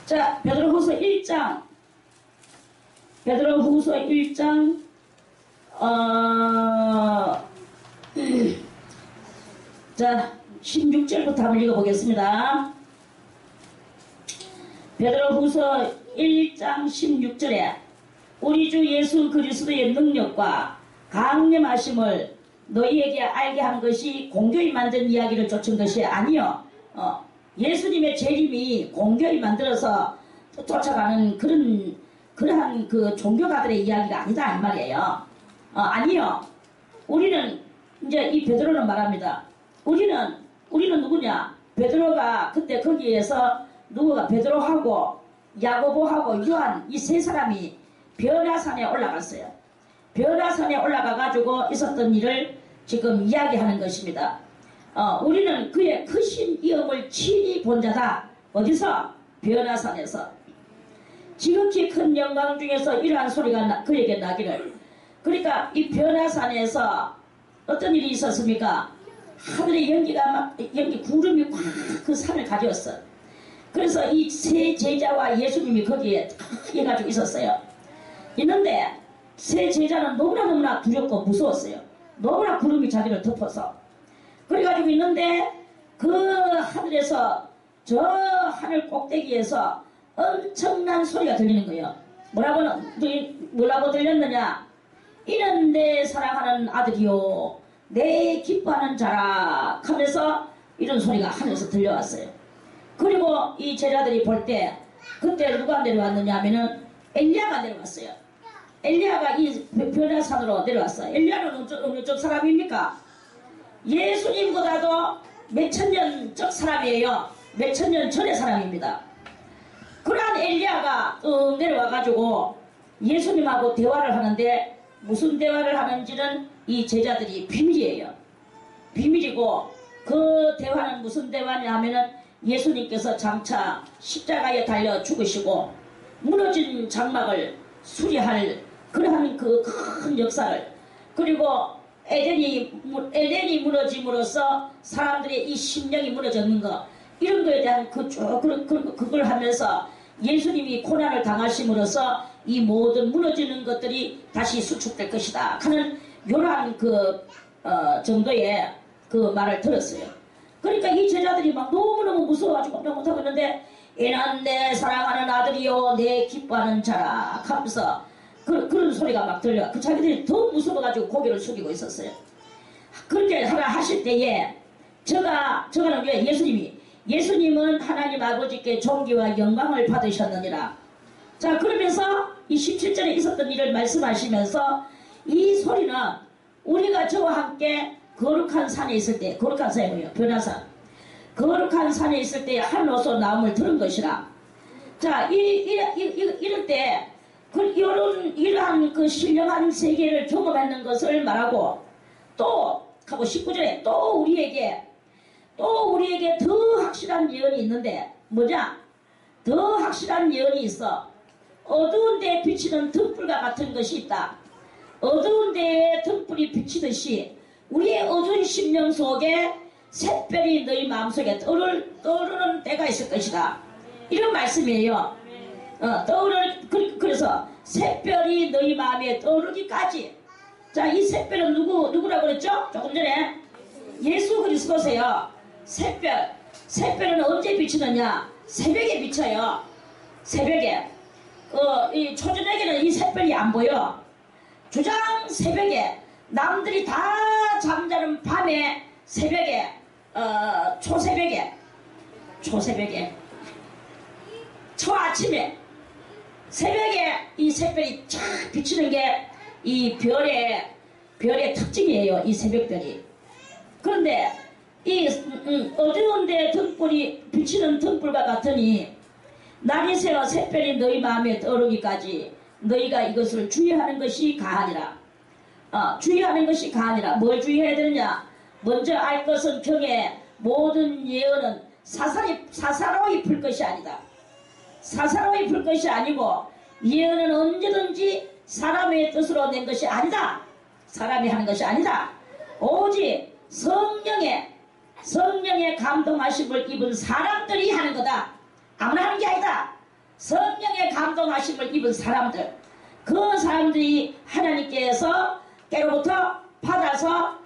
자, 베드로후서 1장 베드로후서 1장 자 16절부터 한번 읽어보겠습니다. 베드로후서 1장 16절에 우리 주 예수 그리스도의 능력과 강림하심을 너희에게 알게 한 것이 공교히 만든 이야기를 쫓은 것이 아니요 예수님의 재림이 공교히 만들어서 쫓아가는 그러한 그 종교가들의 이야기가 아니다 이 말이에요. 아니요. 우리는 이제 이 베드로는 말합니다. 우리는 누구냐? 베드로가 그때 거기에서 누구가 베드로하고 야고보하고 요한 이 세 사람이 변화산에 올라갔어요. 변화산에 올라가 가지고 있었던 일을 지금 이야기하는 것입니다. 우리는 그의 크신 이음을 친히 본 자다. 어디서? 변화산에서. 지극히 큰 영광 중에서 이러한 소리가 그에게 나기를. 그러니까 이 변화산에서 어떤 일이 있었습니까? 하늘에 연기 구름이 확 그 산을 가졌어. 그래서 이 세 제자와 예수님이 거기에 탁 해가지고 있었어요. 있는데 세 제자는 너무나 두렵고 무서웠어요. 너무나 구름이 자기를 덮어서. 그래가지고 있는데 그 하늘에서 저 하늘 꼭대기에서 엄청난 소리가 들리는 거예요. 뭐라고 들렸느냐? 이는 내 사랑하는 아들이요 내 기뻐하는 자라 하면서 이런 소리가 하늘에서 들려왔어요. 그리고 이 제자들이 볼 때 그때 누가 내려왔느냐 하면은 엘리야가 내려왔어요. 엘리야가 이 변화산으로 내려왔어요. 엘리야는 어느 쪽 사람입니까? 예수님보다도 몇천 년 적 사람이에요. 몇천 년 전의 사람입니다. 그러한 엘리야가 내려와가지고 예수님하고 대화를 하는데 무슨 대화를 하는지는 이 제자들이 비밀이에요. 비밀이고 그 대화는 무슨 대화냐 하면은 예수님께서 장차 십자가에 달려 죽으시고 무너진 장막을 수리할 그러한 그 큰 역사를, 그리고 에덴이 무너짐으로써 사람들의 이 심령이 무너졌는 것, 이런 거에 대한 그걸 하면서 예수님이 고난을 당하심으로써 이 모든 무너지는 것들이 다시 수축될 것이다 하는 이러한 정도의 그 말을 들었어요. 그러니까 이 제자들이 막 너무너무 무서워가지고 꼼짝 못하고 있는데 이는 내 사랑하는 아들이요 내 기뻐하는 자라 하면서 그런 소리가 막 들려. 그 자기들이 더 무서워가지고 고개를 숙이고 있었어요. 그렇게 하라 하실 때에 저가는 왜 예수님은 하나님 아버지께 존귀와 영광을 받으셨느니라. 자, 그러면서 이 17절에 있었던 일을 말씀하시면서 이 소리는 우리가 저와 함께 거룩한 산에 있을 때, 거룩한 산이 뭐예요? 변화산. 거룩한 산에 있을 때 하늘로서 나옴을 들은 것이라. 자, 이럴 때 이러한 그 신령한 세계를 경험하는 것을 말하고, 또 하고 19절에 또 우리에게 더 확실한 예언이 있는데 뭐냐? 더 확실한 예언이 있어. 어두운 데에 비치는 등불과 같은 것이 있다. 어두운 데에 등불이 비치듯이 우리의 어두운 심령 속에 샛별이 너희 마음속에 떠오르는 때가 있을 것이다. 이런 말씀이에요. 그래서 샛별이 너희 마음에 떠오르기까지. 자, 이 샛별은 누구라고 그랬죠? 조금 전에 예수 그리스도세요. 샛별은 언제 비치느냐? 새벽에 비쳐요. 새벽에. 이 초저녁에는 이 샛별이 안 보여. 주장 새벽에, 남들이 다 잠자는 밤에, 새벽에, 초새벽에, 초아침에, 새벽에 이 샛별이 쫙 비치는 게 이 별의 특징이에요. 이 새벽별이. 그런데 이 어두운 데 등불이 비치는 등불과 같으니 날이 새어 샛별이 너희 마음에 떠오르기까지 너희가 이것을 주의하는 것이 가하니라. 주의하는 것이 가하니라. 뭘 주의해야 되느냐? 먼저 알 것은 경에 모든 예언은 사사로이 풀 것이 아니다. 사사로이 풀 것이 아니고 예언은 언제든지 사람의 뜻으로 낸 것이 아니다. 사람이 하는 것이 아니다. 오직 성령의 감동하심을 입은 사람들이 하는 거다. 아무나 하는 게 아니다. 성령의 감동하심을 입은 사람들, 그 사람들이 하나님께서 때로부터 받아서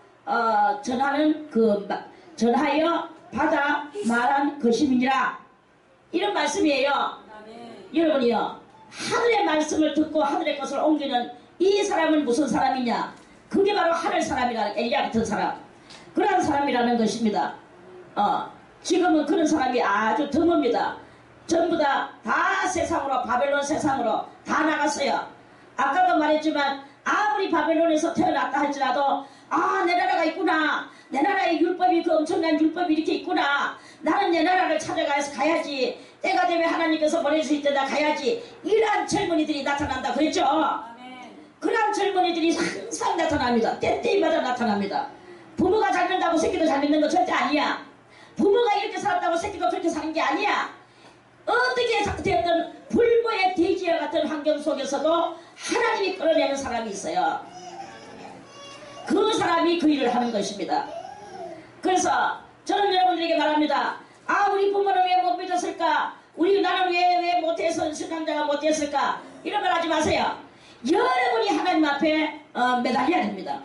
전하여 받아 말한 것임이니라. 이런 말씀이에요. 여러분이요, 하늘의 말씀을 듣고 하늘의 것을 옮기는 이 사람은 무슨 사람이냐? 그게 바로 하늘 사람이라는, 엘리야 같은 사람, 그러한 사람이라는 것입니다. 지금은 그런 사람이 아주 드뭅니다. 전부 다 세상으로, 바벨론 세상으로 다 나갔어요. 아까도 말했지만 아무리 바벨론에서 태어났다 할지라도 내 나라가 있구나, 내 나라의 율법이, 그 엄청난 율법이 이렇게 있구나, 나는 내 나라를 찾아가서 가야지, 때가 되면 하나님께서 보내주실 때다 가야지, 이러한 젊은이들이 나타난다 그랬죠. 그러한 젊은이들이 항상 나타납니다. 때때마다 나타납니다. 부모가 잘 믿는다고 새끼도 잘 믿는 거 절대 아니야. 부모가 이렇게 살았다고 새끼도 그렇게 사는 게 아니야. 어떻게 되었든 불모의 대지와 같은 환경 속에서도 하나님이 끌어내는 사람이 있어요. 그 사람이 그 일을 하는 것입니다. 그래서 저는 여러분들에게 말합니다. 우리 부모는 왜 못 믿었을까? 나는 왜 못해서, 신앙자가 못했을까? 이런 말 하지 마세요. 여러분이 하나님 앞에 매달려야 됩니다.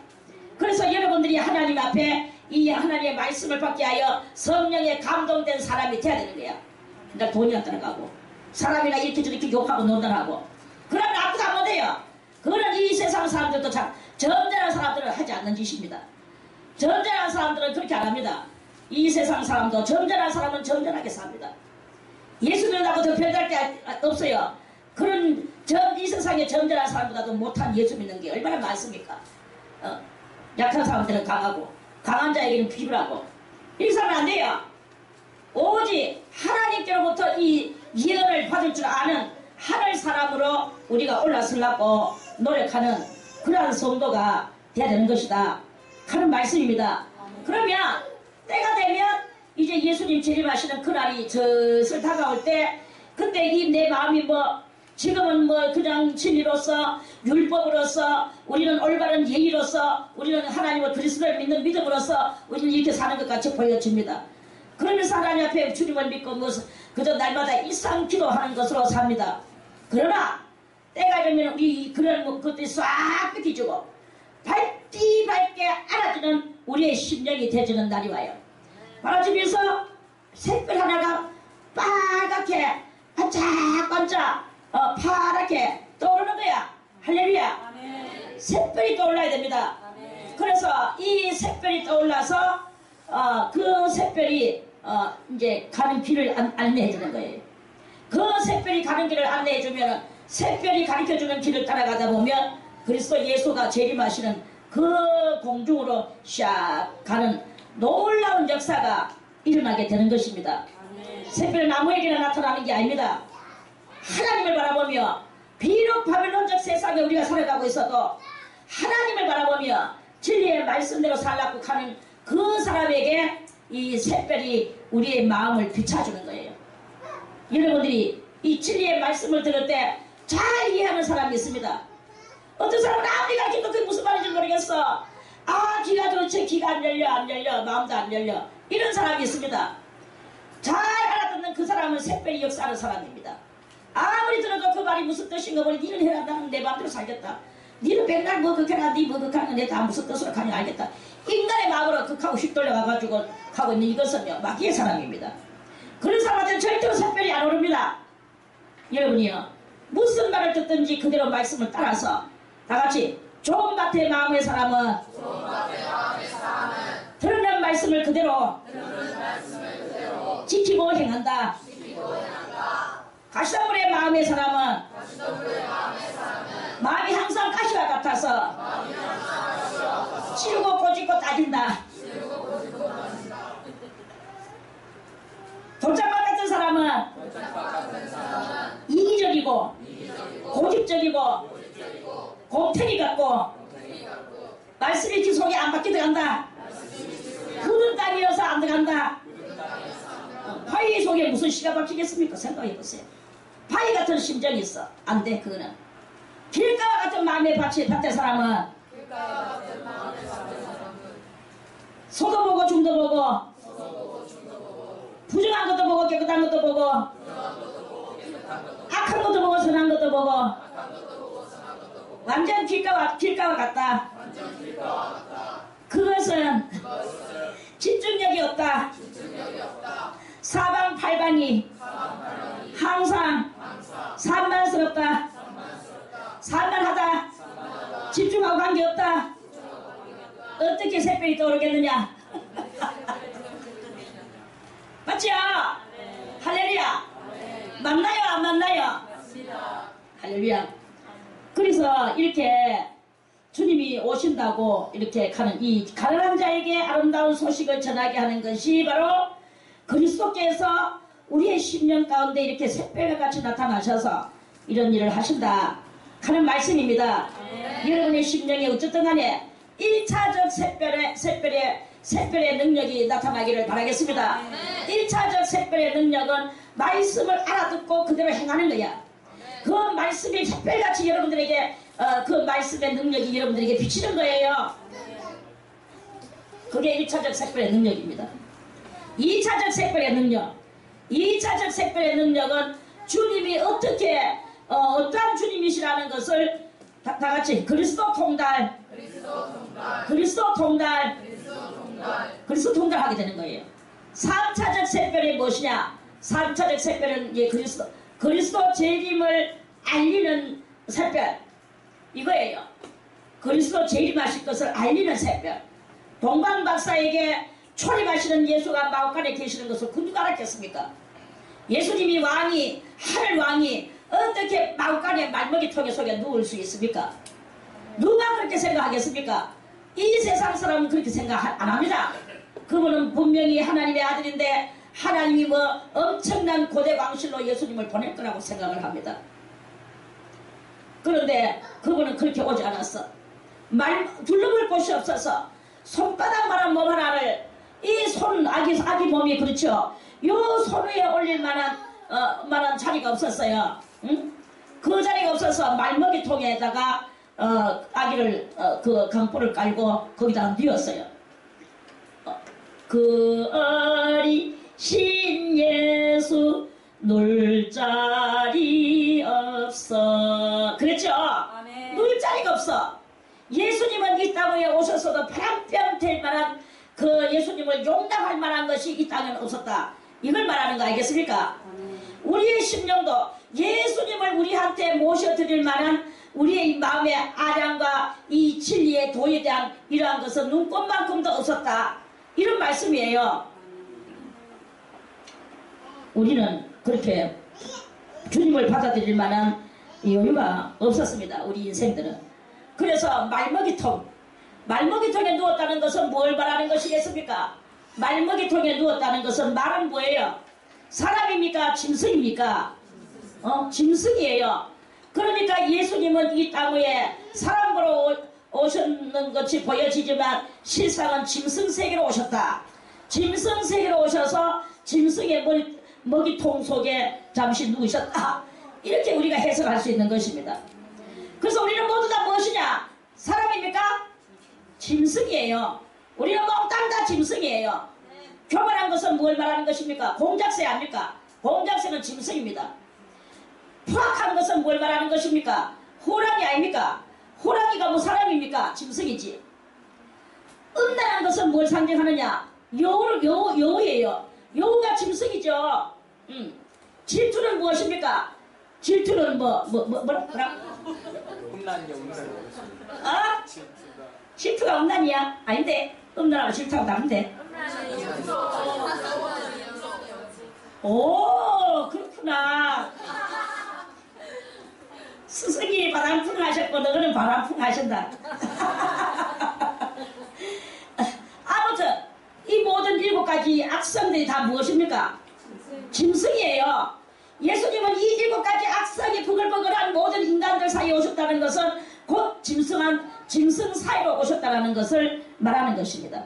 그래서 여러분들이 하나님 앞에 이 하나님의 말씀을 받게 하여 성령에 감동된 사람이 돼야 되는 거예요. 그러니까 돈이 안 들어가고 사람이나 이렇게 저렇게 욕하고 논단하고 그러면 아무도 안 못해요. 그거는 이 세상 사람들도 참 점잖은 사람들은 하지 않는 짓입니다. 점잖은 사람들은 그렇게 안 합니다. 이 세상 사람도, 점잖은 사람은 점잖하게 삽니다. 예수 믿는다고 더 별다를 게 없어요. 그런 이 세상에 점잖은 사람보다도 못한 예수 믿는 게 얼마나 많습니까? 약한 사람들은 강하고 강한 자에게는 비굴하고 이렇게 살면 안 돼요. 오직 하나님께로부터 이 예언을 받을 줄 아는 하늘 사람으로 우리가 올라서려고 노력하는 그러한 성도가 돼야 되는 것이다 하는 말씀입니다. 그러면 때가 되면 이제 예수님 재림하시는 그날이 슬슬 다가올 때, 그때 이 내 마음이 지금은 그냥 진리로서, 율법으로서, 우리는 올바른 예의로서, 우리는 하나님을 그리스도를 믿는 믿음으로서 우리는 이렇게 사는 것 같이 보여집니다. 그러면서 하나님 앞에 주님을 믿고 그저 날마다 일상 기도하는 것으로 삽니다. 그러나 때가 되면 우리 그런 것들이 싹 뺏기주고 밝게 알아주는 우리의 심령이 되어지는 날이 와요. 알아주면서 샛별 하나가 빨갛게 반짝반짝 파랗게 떠오르는 거야. 할렐루야. 샛별이 떠올라야 됩니다. 그래서 이 샛별이 떠올라서 그 샛별이 이제 가는 길을 안내해 주는 거예요. 그 샛별이 가는 길을 안내해 주면, 샛별이 가르쳐 주는 길을 따라가다 보면 그리스도 예수가 재림하시는 그 공중으로 샥 가는 놀라운 역사가 일어나게 되는 것입니다. 샛별은 아무에게나 나타나는 게 아닙니다. 하나님을 바라보며, 비록 바벨론적 세상에 우리가 살아가고 있어도 하나님을 바라보며 진리의 말씀대로 살라고 하는 그 사람에게 이 샛별이 우리의 마음을 비춰주는 거예요. 여러분들이 이 진리의 말씀을 들을 때 잘 이해하는 사람이 있습니다. 어떤 사람은 아무리 가르쳐도 그게 무슨 말인지 모르겠어. 아, 귀가 도대체 귀가 안 열려 마음도 안 열려, 이런 사람이 있습니다. 잘 알아듣는 그 사람은 새별이 역사하는 사람입니다. 아무리 들어도 그 말이 무슨 뜻인가 보니, 니는 해라, 나는 내 마음대로 살겠다. 니는 백날 뭐 극해라, 니 뭐 극하는 내 다 무슨 뜻으로 가냐 알겠다. 인간의 마음으로 극하고 휙 돌려가가지고 하고 있는 이것은요, 마귀의 사람입니다. 그런 사람한테는 절대로 새별이 안 오릅니다. 여러분이요, 무슨 말을 듣든지 그대로 말씀을 따라서 다같이 좋은 밭의 마음의 사람은 드러난 말씀을 그대로 지키고 행한다. 가시덤불의 마음의 사람은 마음이 항상 가시와 같아서 치르고 꼬집고 따진다. 돌짝밭 같은 사람은 이기적이고 고집적이고 곰탱이 같고 말씀이 지 속에 안 받게 들어간다. 굳은 땅이어서 안 들어간다. 바위 속에 무슨 씨가 박히겠습니까? 생각해보세요. 바위 같은 심정이 있어. 안 돼, 그거는. 길가와 같은 마음의 밭의 사람은 소도 보고 중도 보고 부정한 것도 보고 깨끗한 것도 보고 악한 것도 보고 선한 것도 보고 완전 길가와 같다. 그것은 집중력이 없다. 사방팔방이 항상 산만스럽다. 산만하다. 집중하고 관계없다. 어떻게 새별이 떠오르겠느냐? 맞죠? 할렐루야. 맞나요? 안 맞나요? 할렐루야. 그래서 이렇게 주님이 오신다고 이렇게 가는 이 가난한 자에게 아름다운 소식을 전하게 하는 것이 바로 그리스도께서 우리의 심령 가운데 이렇게 샛별과 같이 나타나셔서 이런 일을 하신다 하는 말씀입니다. 여러분의 심령에 어쨌든 간에 1차적 샛별의 능력이 나타나기를 바라겠습니다. 1차적 샛별의 능력은 말씀을 알아듣고 그대로 행하는 거야. 그 말씀이 샛별같이 여러분들에게 그 말씀의 능력이 여러분들에게 비치는 거예요. 그게 1차적 샛별의 능력입니다. 2차적 샛별의 능력. 2차적 샛별의 능력은 주님이 어떻게 어떠한 주님이시라는 것을 다 같이 그리스도 통달 하게 되는 거예요. 3차적 샛별이 무엇이냐? 3차적 샛별은 그리스도 재림을 알리는 샛별, 이거예요. 그리스도 재림하실 것을 알리는 샛별. 동방박사에게 초림하시는 예수가 마옥간에 계시는 것을 그 누가 알았겠습니까? 예수님이 왕이, 하늘 왕이 어떻게 마옥간에 말먹이 통에 속에 누울 수 있습니까? 누가 그렇게 생각하겠습니까? 이 세상 사람은 그렇게 생각 안 합니다. 그분은 분명히 하나님의 아들인데 하나님이 뭐 엄청난 고대 왕실로 예수님을 보낼 거라고 생각을 합니다. 그런데 그분은 그렇게 오지 않았어. 둘러볼 곳이 없어서 손바닥만한 몸 하나를, 이 손, 아기 몸이 그렇죠. 요 손 위에 올릴 만한 자리가 없었어요. 응? 그 자리가 없어서 말먹이통에다가 아기를 그 강포를 깔고 거기다가 뉘었어요. 그 어리신 예수 놀 자리 없어. 그랬죠? 아멘. 놀 자리가 없어. 예수님은 이 땅에 오셨어도 바람병 될 만한 그 예수님을 용납할 만한 것이 이 땅에는 없었다. 이걸 말하는 거 알겠습니까? 아멘. 우리의 심령도 예수님을 우리한테 모셔드릴 만한 우리의 마음의 아량과 이 진리의 도에 대한 이러한 것은 눈꽃만큼도 없었다. 이런 말씀이에요. 우리는 그렇게 주님을 받아들일 만한 여유가 없었습니다. 우리 인생들은. 그래서 말먹이통에 누웠다는 것은 뭘 말하는 것이겠습니까? 말먹이통에 누웠다는 것은 말은 뭐예요? 사람입니까? 짐승입니까? 짐승이에요. 그러니까 예수님은 이 땅 위에 사람 보러 오셨는 것이 보여지지만 실상은 짐승 세계로 오셨다. 짐승 세계로 오셔서 짐승의 먹이통 속에 잠시 누우셨다. 이렇게 우리가 해석할 수 있는 것입니다. 그래서 우리는 모두 다 무엇이냐? 사람입니까? 짐승이에요. 우리는 몽땅 다 짐승이에요. 교만한 것은 뭘 말하는 것입니까? 공작새 아닙니까? 공작새는 짐승입니다. 포악한 것은 뭘 말하는 것입니까? 호랑이 아닙니까? 호랑이가 뭐 사람입니까? 짐승이지. 음란한 것은 뭘 상징하느냐? 여우예요. 여우가 짐승이죠. 질투는 무엇입니까? 질투는 뭐라? 음란이요, 음란. 아? 질투가 음란이야? 아닌데 음란하고 질투하고 다른데. 오, 그렇구나. 스승이 바람풍 하셨고 너는 바람풍 하신다. 아무튼 이 모든 7가지 악성들이 다 무엇입니까? 짐승이에요. 예수님은 이 7가지 악성이 부글부글한 모든 인간들 사이에 오셨다는 것은 곧 짐승 사이로 오셨다는 것을 말하는 것입니다.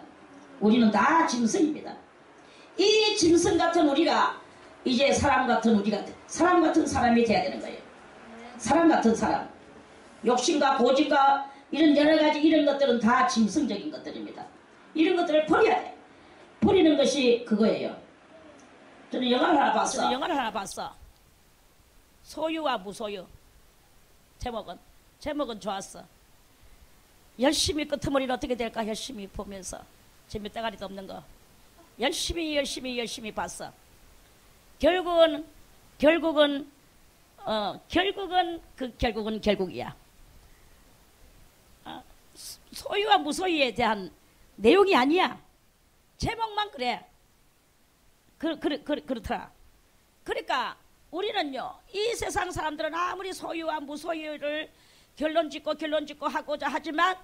우리는 다 짐승입니다. 이 짐승 같은 우리가 이제 사람 같은 사람이 돼야 되는 거예요. 사람 같은 사람. 욕심과 고집과 이런 여러가지 이런 것들은 다 짐승적인 것들입니다. 이런 것들을 버려야 돼. 버리는 것이 그거예요. 저는 영화를 하나 봤어. 소유와 무소유. 제목은 좋았어. 열심히 끄트머리는 어떻게 될까 열심히 보면서 재미때가리도 없는 거 열심히 봤어. 결국은 결국이야. 소유와 무소유에 대한 내용이 아니야. 제목만 그래. 그렇더라. 그러니까 우리는요, 이 세상 사람들은 아무리 소유와 무소유를 결론 짓고 하고자 하지만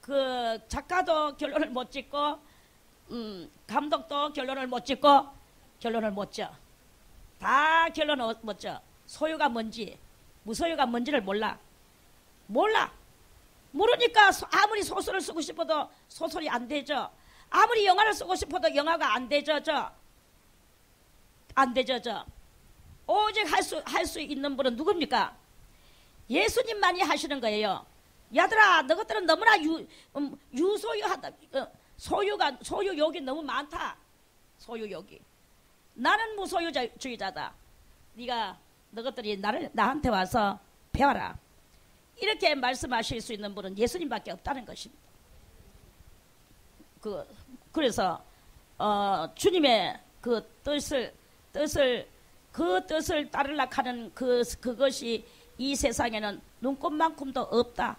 그 작가도 결론을 못 짓고 감독도 결론을 못 짓고 결론을 못 져. 다 결론을 못 져. 소유가 뭔지 무소유가 뭔지를 몰라. 모르니까 아무리 소설을 쓰고 싶어도 소설이 안 되죠. 아무리 영화를 쓰고 싶어도 영화가 안 되죠. 오직 할 수 있는 분은 누굽니까? 예수님만이 하시는 거예요. 야들아, 너것들은 너무나 유소유하다. 소유욕이 너무 많다. 소유욕이. 나는 무소유주의자다. 너것들이 나한테 와서 배워라. 이렇게 말씀하실 수 있는 분은 예수님밖에 없다는 것입니다. 그래서 주님의 그 뜻을 따르려 하는 그것이 이 세상에는 눈꼽만큼도 없다.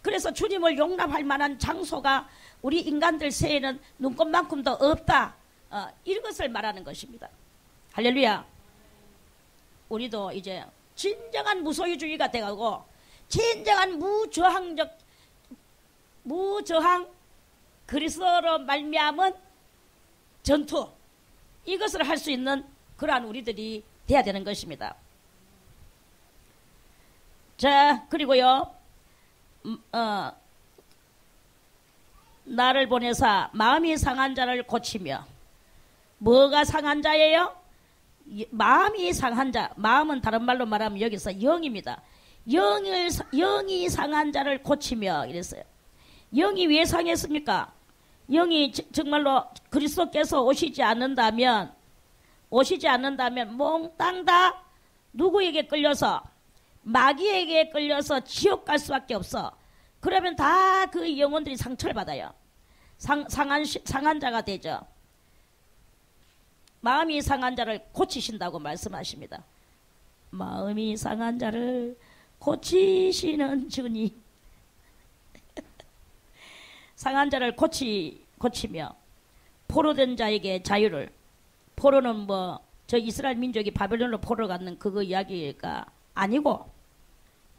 그래서 주님을 용납할 만한 장소가 우리 인간들 세에는 눈꼽만큼도 없다. 이것을 말하는 것입니다. 할렐루야. 우리도 이제 진정한 무소유주의가 되고 진정한 무저항 그리스도로 말미암은 전투, 이것을 할 수 있는 그러한 우리들이 돼야 되는 것입니다. 자, 그리고요, 나를 보내사 마음이 상한 자를 고치며. 뭐가 상한 자예요? 마음이 상한 자. 마음은 다른 말로 말하면 여기서 영입니다. 영이 상한 자를 고치며 이랬어요. 영이 왜 상했습니까? 영이 정말로 그리스도께서 오시지 않는다면 몽땅 다 누구에게 끌려서, 마귀에게 끌려서 지옥 갈 수밖에 없어. 그러면 다 그 영혼들이 상처를 받아요. 상한 자가 되죠. 마음이 상한 자를 고치신다고 말씀하십니다. 마음이 상한 자를 고치시는 주님. 상한 자를 고치며 포로된 자에게 자유를. 포로는 저 이스라엘 민족이 바벨론으로 포로 갔는 그거 이야기가 아니고,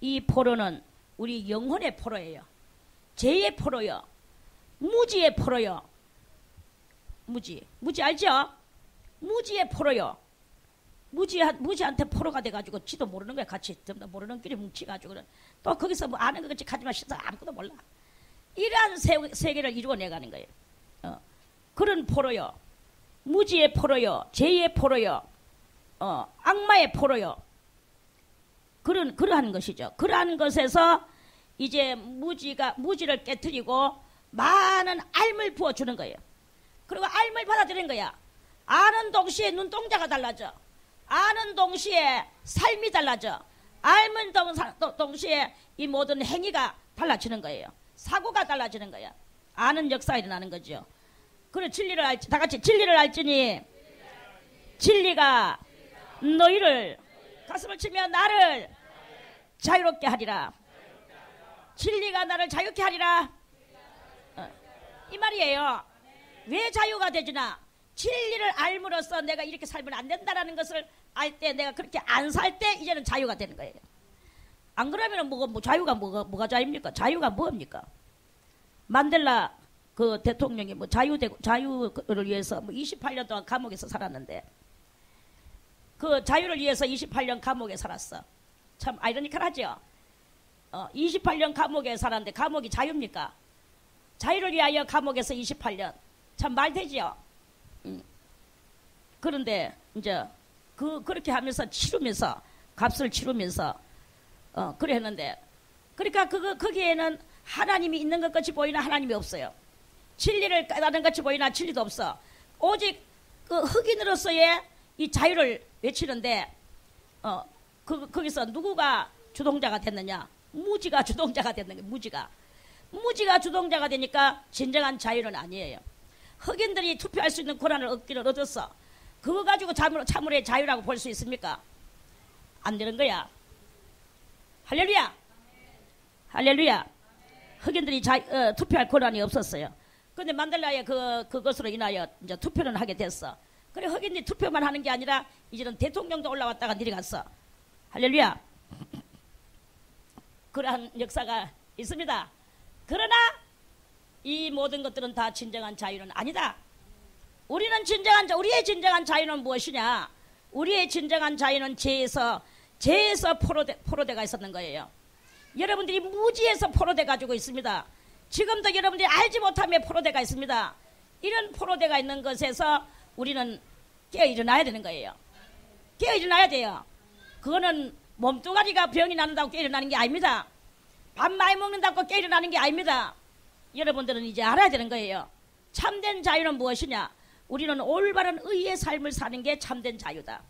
이 포로는 우리 영혼의 포로예요. 죄의 포로요. 무지의 포로요. 무지 알죠? 무지의 포로요. 무지한테 포로가 돼가지고 지도 모르는 거야. 같이 모르는 끼리 뭉치가지고 또 거기서 아는 것 같이 가지마 싶어서 아무것도 몰라. 이러한 세계를 이루어내가는 거예요. 그런 포로요. 무지의 포로요. 죄의 포로요. 악마의 포로요. 그러한 것이죠. 그러한 것에서 이제 무지를 깨뜨리고 많은 알을 부어주는 거예요. 그리고 알을 받아들이는 거야. 아는 동시에 눈동자가 달라져. 아는 동시에 삶이 달라져. 알면 동시에 이 모든 행위가 달라지는 거예요. 사고가 달라지는 거야. 아는 역사가 일어나는 거죠. 그래 진리를 알지. 다 같이 진리를 알지니 진리가 너희를 가슴을 치며 나를 자유롭게 하리라. 진리가 나를 자유롭게 하리라. 이 말이에요. 왜 자유가 되지나? 진리를 알므로써 내가 이렇게 살면 안 된다라는 것을 알 때, 내가 그렇게 안 살 때 이제는 자유가 되는 거예요. 안 그러면 자유가 뭐가 자유입니까? 자유가 뭡니까? 만델라 그 대통령이 자유를 위해서 28년 동안 감옥에서 살았는데, 그 자유를 위해서 28년 감옥에 살았어. 참 아이러니컬하죠. 28년 감옥에 살았는데 감옥이 자유입니까? 자유를 위하여 감옥에서 28년. 참 말되지요. 그런데 이제 그렇게 하면서 치르면서 값을 치르면서 그래 했는데, 그러니까 거기에는 하나님이 있는 것 같이 보이나 하나님이 없어요. 진리를 깨닫는 것 같이 보이나 진리도 없어. 오직 그 흑인으로서의 이 자유를 외치는데 거기서 누구가 주동자가 됐느냐? 무지가 주동자가 됐는 거예요. 무지가 주동자가 되니까 진정한 자유는 아니에요. 흑인들이 투표할 수 있는 권한을 얻었어. 그거 가지고 참으로의 자유라고 볼 수 있습니까? 안 되는 거야. 할렐루야. 할렐루야. 흑인들이 투표할 권한이 없었어요. 그런데 만델라의 그것으로 인하여 이제 투표는 하게 됐어. 그래 흑인들이 투표만 하는 게 아니라 이제는 대통령도 올라왔다가 내려갔어. 할렐루야. 그러한 역사가 있습니다. 그러나 이 모든 것들은 다 진정한 자유는 아니다. 우리의 진정한 자유는 무엇이냐? 우리의 진정한 자유는 죄에서 포로되가 있었는 거예요. 여러분들이 무지에서 포로돼 가지고 있습니다. 지금도 여러분들이 알지 못하며 포로되가 있습니다. 이런 포로되가 있는 것에서 우리는 깨어 일어나야 되는 거예요. 깨어 일어나야 돼요. 그거는 몸뚱아리가 병이 나는다고 깨어 일어나는 게 아닙니다. 밥 많이 먹는다고 깨어 일어나는 게 아닙니다. 여러분들은 이제 알아야 되는 거예요. 참된 자유는 무엇이냐? 우리는 올바른 의의 삶을 사는 게 참된 자유다.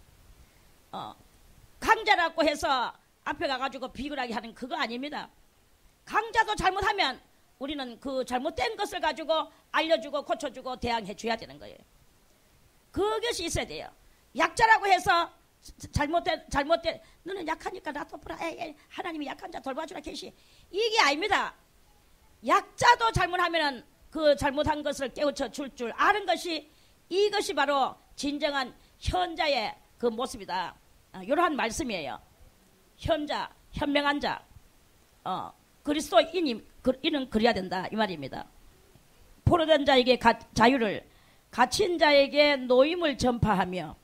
강자라고 해서 앞에 가가지고 비굴하게 하는 그거 아닙니다. 강자도 잘못하면 우리는 그 잘못된 것을 가지고 알려주고 고쳐주고 대항해 줘야 되는 거예요. 그것이 있어야 돼요. 약자라고 해서 잘못된 너는 약하니까 나 돕으라. 하나님이 약한 자 돌봐주라 계시. 이게 아닙니다. 약자도 잘못하면은 그 잘못한 것을 깨우쳐 줄 아는 것이, 이것이 바로 진정한 현자의 그 모습이다. 이러한 말씀이에요. 현자, 현명한 자, 그리스도인이 이는 그래야 된다 이 말입니다. 포로된 자에게 자유를, 갇힌 자에게 노임을 전파하며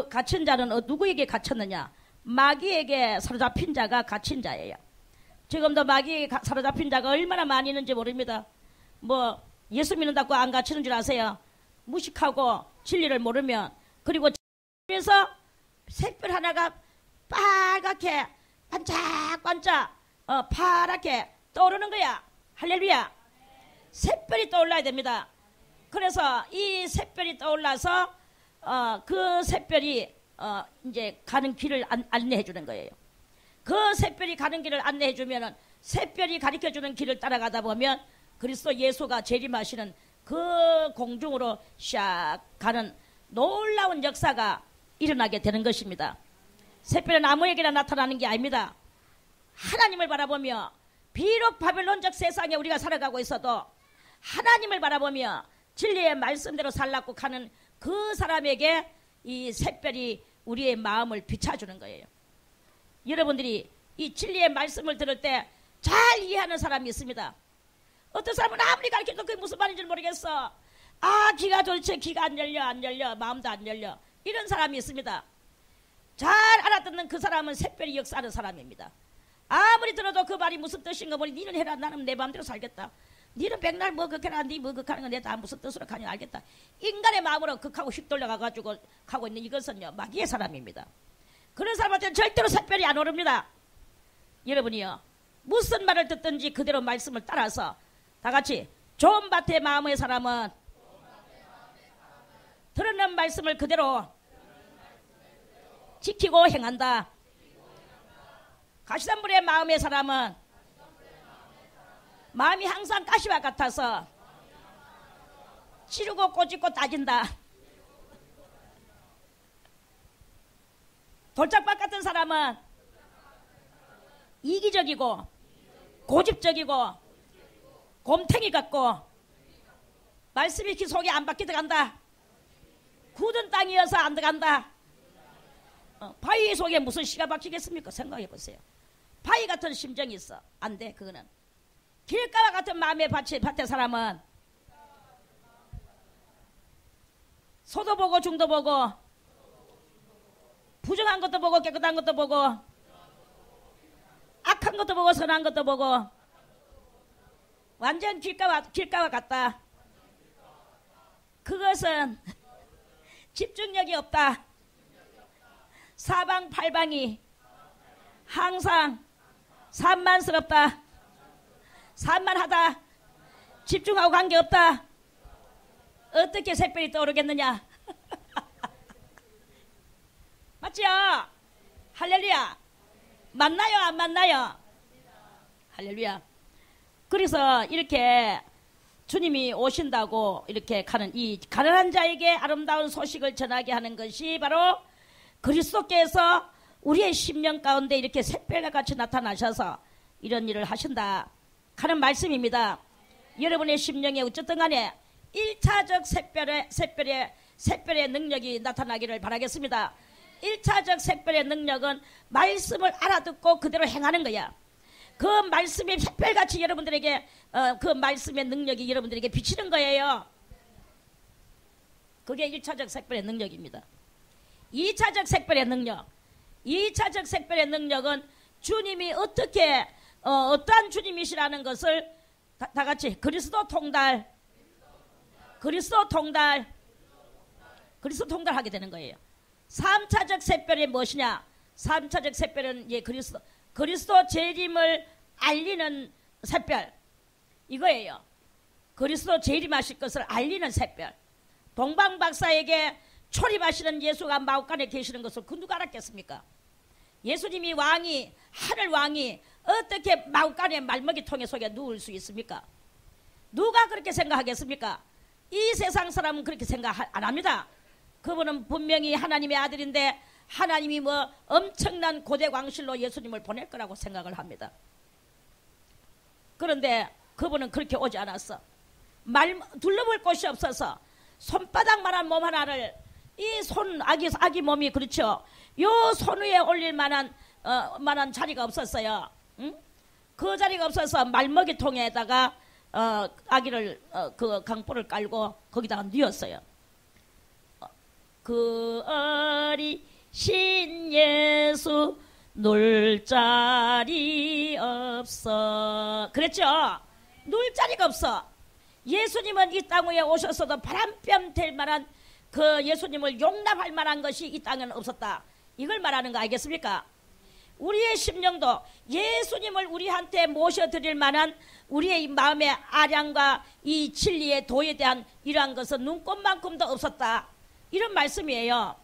갇힌 자는 누구에게 갇혔느냐? 마귀에게 사로잡힌 자가 갇힌 자예요. 지금도 마귀에게 사로잡힌 자가 얼마나 많이 있는지 모릅니다. 뭐 예수 믿는다고 안 갇히는 줄 아세요? 무식하고 진리를 모르면, 그리고 그래서 샛별 하나가 빨갛게 반짝반짝 파랗게 떠오르는 거야. 할렐루야. 샛별이 떠올라야 됩니다. 그래서 이 샛별이 떠올라서 그 샛별이 이제 가는 길을 안내해 주는 거예요. 그 샛별이 가는 길을 안내해 주면은, 샛별이 가르쳐 주는 길을 따라가다 보면 그리스도 예수가 재림하시는 그 공중으로 샥 가는 놀라운 역사가 일어나게 되는 것입니다. 샛별은 아무에게나 나타나는 게 아닙니다. 하나님을 바라보며, 비록 바벨론적 세상에 우리가 살아가고 있어도 하나님을 바라보며 진리의 말씀대로 살라고 하는 그 사람에게 이 샛별이 우리의 마음을 비춰주는 거예요. 여러분들이 이 진리의 말씀을 들을 때 잘 이해하는 사람이 있습니다. 어떤 사람은 아무리 가르쳐도 그게 무슨 말인지 모르겠어. 귀가 도대체 귀가 안 열려 마음도 안 열려. 이런 사람이 있습니다. 잘 알아듣는 그 사람은 샛별이 역사하는 사람입니다. 아무리 들어도 그 말이 무슨 뜻인가 보니, 니는 해라, 나는 내 마음대로 살겠다. 니는 백날 뭐 극해라, 니 뭐 극하는 건 내 다 무슨 뜻으로 가냐 알겠다. 인간의 마음으로 극하고 휙돌려가가지고 가고 있는 이것은요, 마귀의 사람입니다. 그런 사람한테는 절대로 샛별이 안 오릅니다. 여러분이요, 무슨 말을 듣든지 그대로 말씀을 따라서 다 같이 좋은 밭의 마음의 사람은 들었는 말씀을 그대로 지키고 행한다. 가시덤불의 마음의 사람은 마음이 항상 가시와 같아서 찌르고 꼬집고 따진다. 돌짝밭 같은 사람은 이기적이고 고집적이고 곰탱이 같고 말씀이 그 속에 안 박혀 들어간다. 굳은 땅이어서 안 들어간다. 바위 속에 무슨 씨가 박히겠습니까? 생각해 보세요. 바위 같은 심정이 있어. 안 돼, 그거는. 길가와 같은 마음의 밭의 사람은 소도 보고 중도 보고 부정한 것도 보고 깨끗한 것도 보고 악한 것도 보고 선한 것도 보고 완전 길가와 같다. 그것은 집중력이 없다. 사방팔방이 항상 산만스럽다. 산만하다. 집중하고 관계없다. 어떻게 샛별이 떠오르겠느냐? 맞죠? 할렐루야. 맞나요? 안 맞나요? 할렐루야. 그래서 이렇게 주님이 오신다고 이렇게 가는 이 가난한 자에게 아름다운 소식을 전하게 하는 것이 바로 그리스도께서 우리의 심령 가운데 이렇게 샛별과 같이 나타나셔서 이런 일을 하신다 하는 말씀입니다. 여러분의 심령에 어쨌든 간에 1차적 샛별의 능력이 나타나기를 바라겠습니다. 1차적 샛별의 능력은 말씀을 알아듣고 그대로 행하는 거야. 그 말씀의 샛별같이 여러분들에게 그 말씀의 능력이 여러분들에게 비치는 거예요. 그게 1차적 샛별의 능력입니다. 2차적 샛별의 능력. 2차적 샛별의 능력은 주님이 어떻게 어떠한 주님이시라는 것을 다 같이 그리스도 통달하게 되는 거예요. 3차적 샛별이 무엇이냐? 3차적 샛별은 그리스도 재림을 알리는 샛별 이거예요. 그리스도 재림하실 것을 알리는 샛별. 동방박사에게 초림하시는 예수가 마옥간에 계시는 것을 그 누가 알았겠습니까? 예수님이 하늘 왕이 어떻게 마옥간의 말먹이통에 속에 누울 수 있습니까? 누가 그렇게 생각하겠습니까? 이 세상 사람은 그렇게 생각 안 합니다. 그분은 분명히 하나님의 아들인데 하나님이 뭐 엄청난 고대 왕실로 예수님을 보낼 거라고 생각을 합니다. 그런데 그분은 그렇게 오지 않았어. 둘러볼 곳이 없어서 손바닥만한 몸 하나를 이 아기 몸이 그렇죠. 요 손 위에 올릴 만한 자리가 없었어요. 응? 그 자리가 없어서 말먹이통에다가 아기를 그 강보를 깔고 거기다가 뉘었어요. 그 어리신 예수 놀 자리 없어. 그랬죠? 놀 자리가 없어. 예수님은 이 땅 위에 오셨어도 바람뺨 될 만한 그 예수님을 용납할 만한 것이 이 땅에는 없었다. 이걸 말하는 거 알겠습니까? 우리의 심령도 예수님을 우리한테 모셔드릴 만한 우리의 마음의 아량과 이 진리의 도에 대한 이러한 것은 눈꼽만큼도 없었다. 이런 말씀이에요.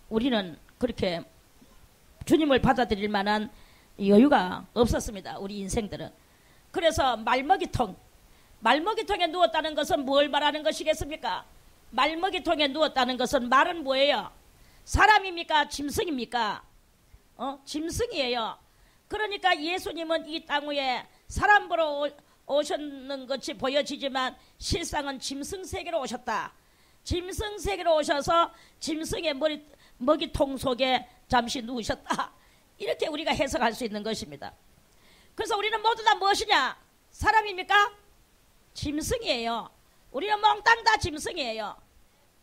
우리는 그렇게 주님을 받아들일 만한 여유가 없었습니다. 우리 인생들은. 그래서 말먹이통에 누웠다는 것은 뭘 말하는 것이겠습니까? 말먹이통에 누웠다는 것은 말은 뭐예요? 사람입니까? 짐승입니까? 짐승이에요. 그러니까 예수님은 이 땅 위에 사람 보러 오셨는 것이 보여지지만 실상은 짐승 세계로 오셨다. 짐승 세계로 오셔서 짐승의 먹이통 속에 잠시 누우셨다. 이렇게 우리가 해석할 수 있는 것입니다. 그래서 우리는 모두 다 무엇이냐? 사람입니까? 짐승이에요. 우리는 몽땅 다 짐승이에요.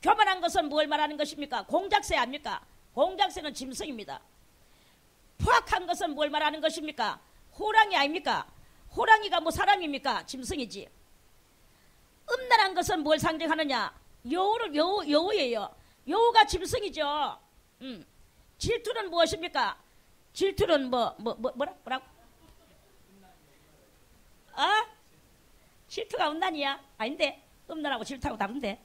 교만한 것은 뭘 말하는 것입니까? 공작새 아닙니까? 공작새는 짐승입니다. 포악한 것은 뭘 말하는 것입니까? 호랑이 아닙니까? 호랑이가 뭐 사람입니까? 짐승이지. 음란한 것은 뭘 상징하느냐? 여우예요. 여우가 짐승이죠. 질투는 무엇입니까? 질투는 뭐라고? 질투가 음란이야? 아닌데. 음란하고 질투하고 다른데.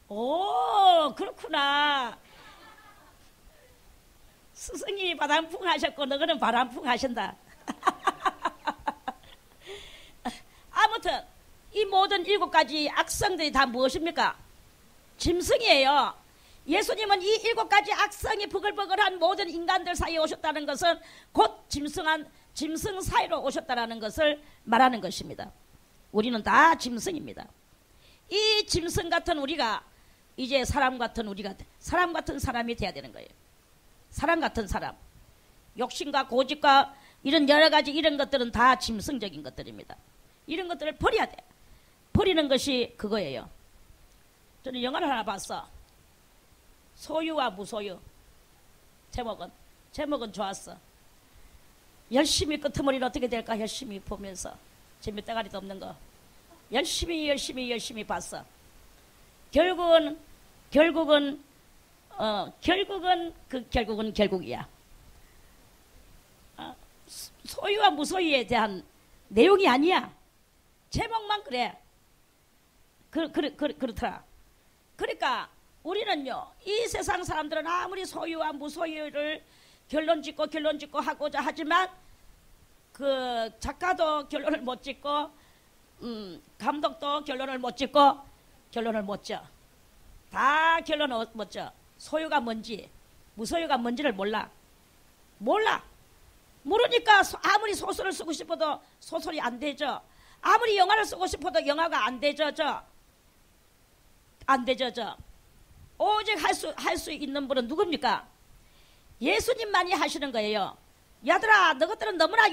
오, 그렇구나. 스승이 바람풍 하셨고 너는 바람풍 하신다. 아무튼 이 모든 7가지 악성들이 다 무엇입니까? 짐승이에요. 예수님은 이 7가지 악성이 부글부글한 모든 인간들 사이에 오셨다는 것은 곧 짐승 사이로 오셨다는 것을 말하는 것입니다. 우리는 다 짐승입니다. 이 짐승 같은 우리가 이제 사람 같은 사람이 돼야 되는 거예요. 사람 같은 사람. 욕심과 고집과 이런 여러 가지 이런 것들은 다 짐승적인 것들입니다. 이런 것들을 버려야 돼. 버리는 것이 그거예요. 저는 영화를 하나 봤어. 소유와 무소유. 제목은 좋았어. 열심히 끄트머리는 어떻게 될까 열심히 보면서 재밌다가리도 없는 거 열심히 봤어. 결국은 결국이야. 소유와 무소유에 대한 내용이 아니야. 제목만 그래. 그렇더라. 그러니까 우리는요, 이 세상 사람들은 아무리 소유와 무소유를 결론 짓고 하고자 하지만 그 작가도 결론을 못 짓고 감독도 결론을 못 짓고 결론을 못 져. 다 결론을 못 져. 소유가 뭔지 무소유가 뭔지를 몰라. 모르니까 아무리 소설을 쓰고 싶어도 소설이 안 되죠. 아무리 영화를 쓰고 싶어도 영화가 안 되죠. 오직 할 수 있는 분은 누굽니까? 예수님만이 하시는 거예요. 야들아, 너것들은 너무나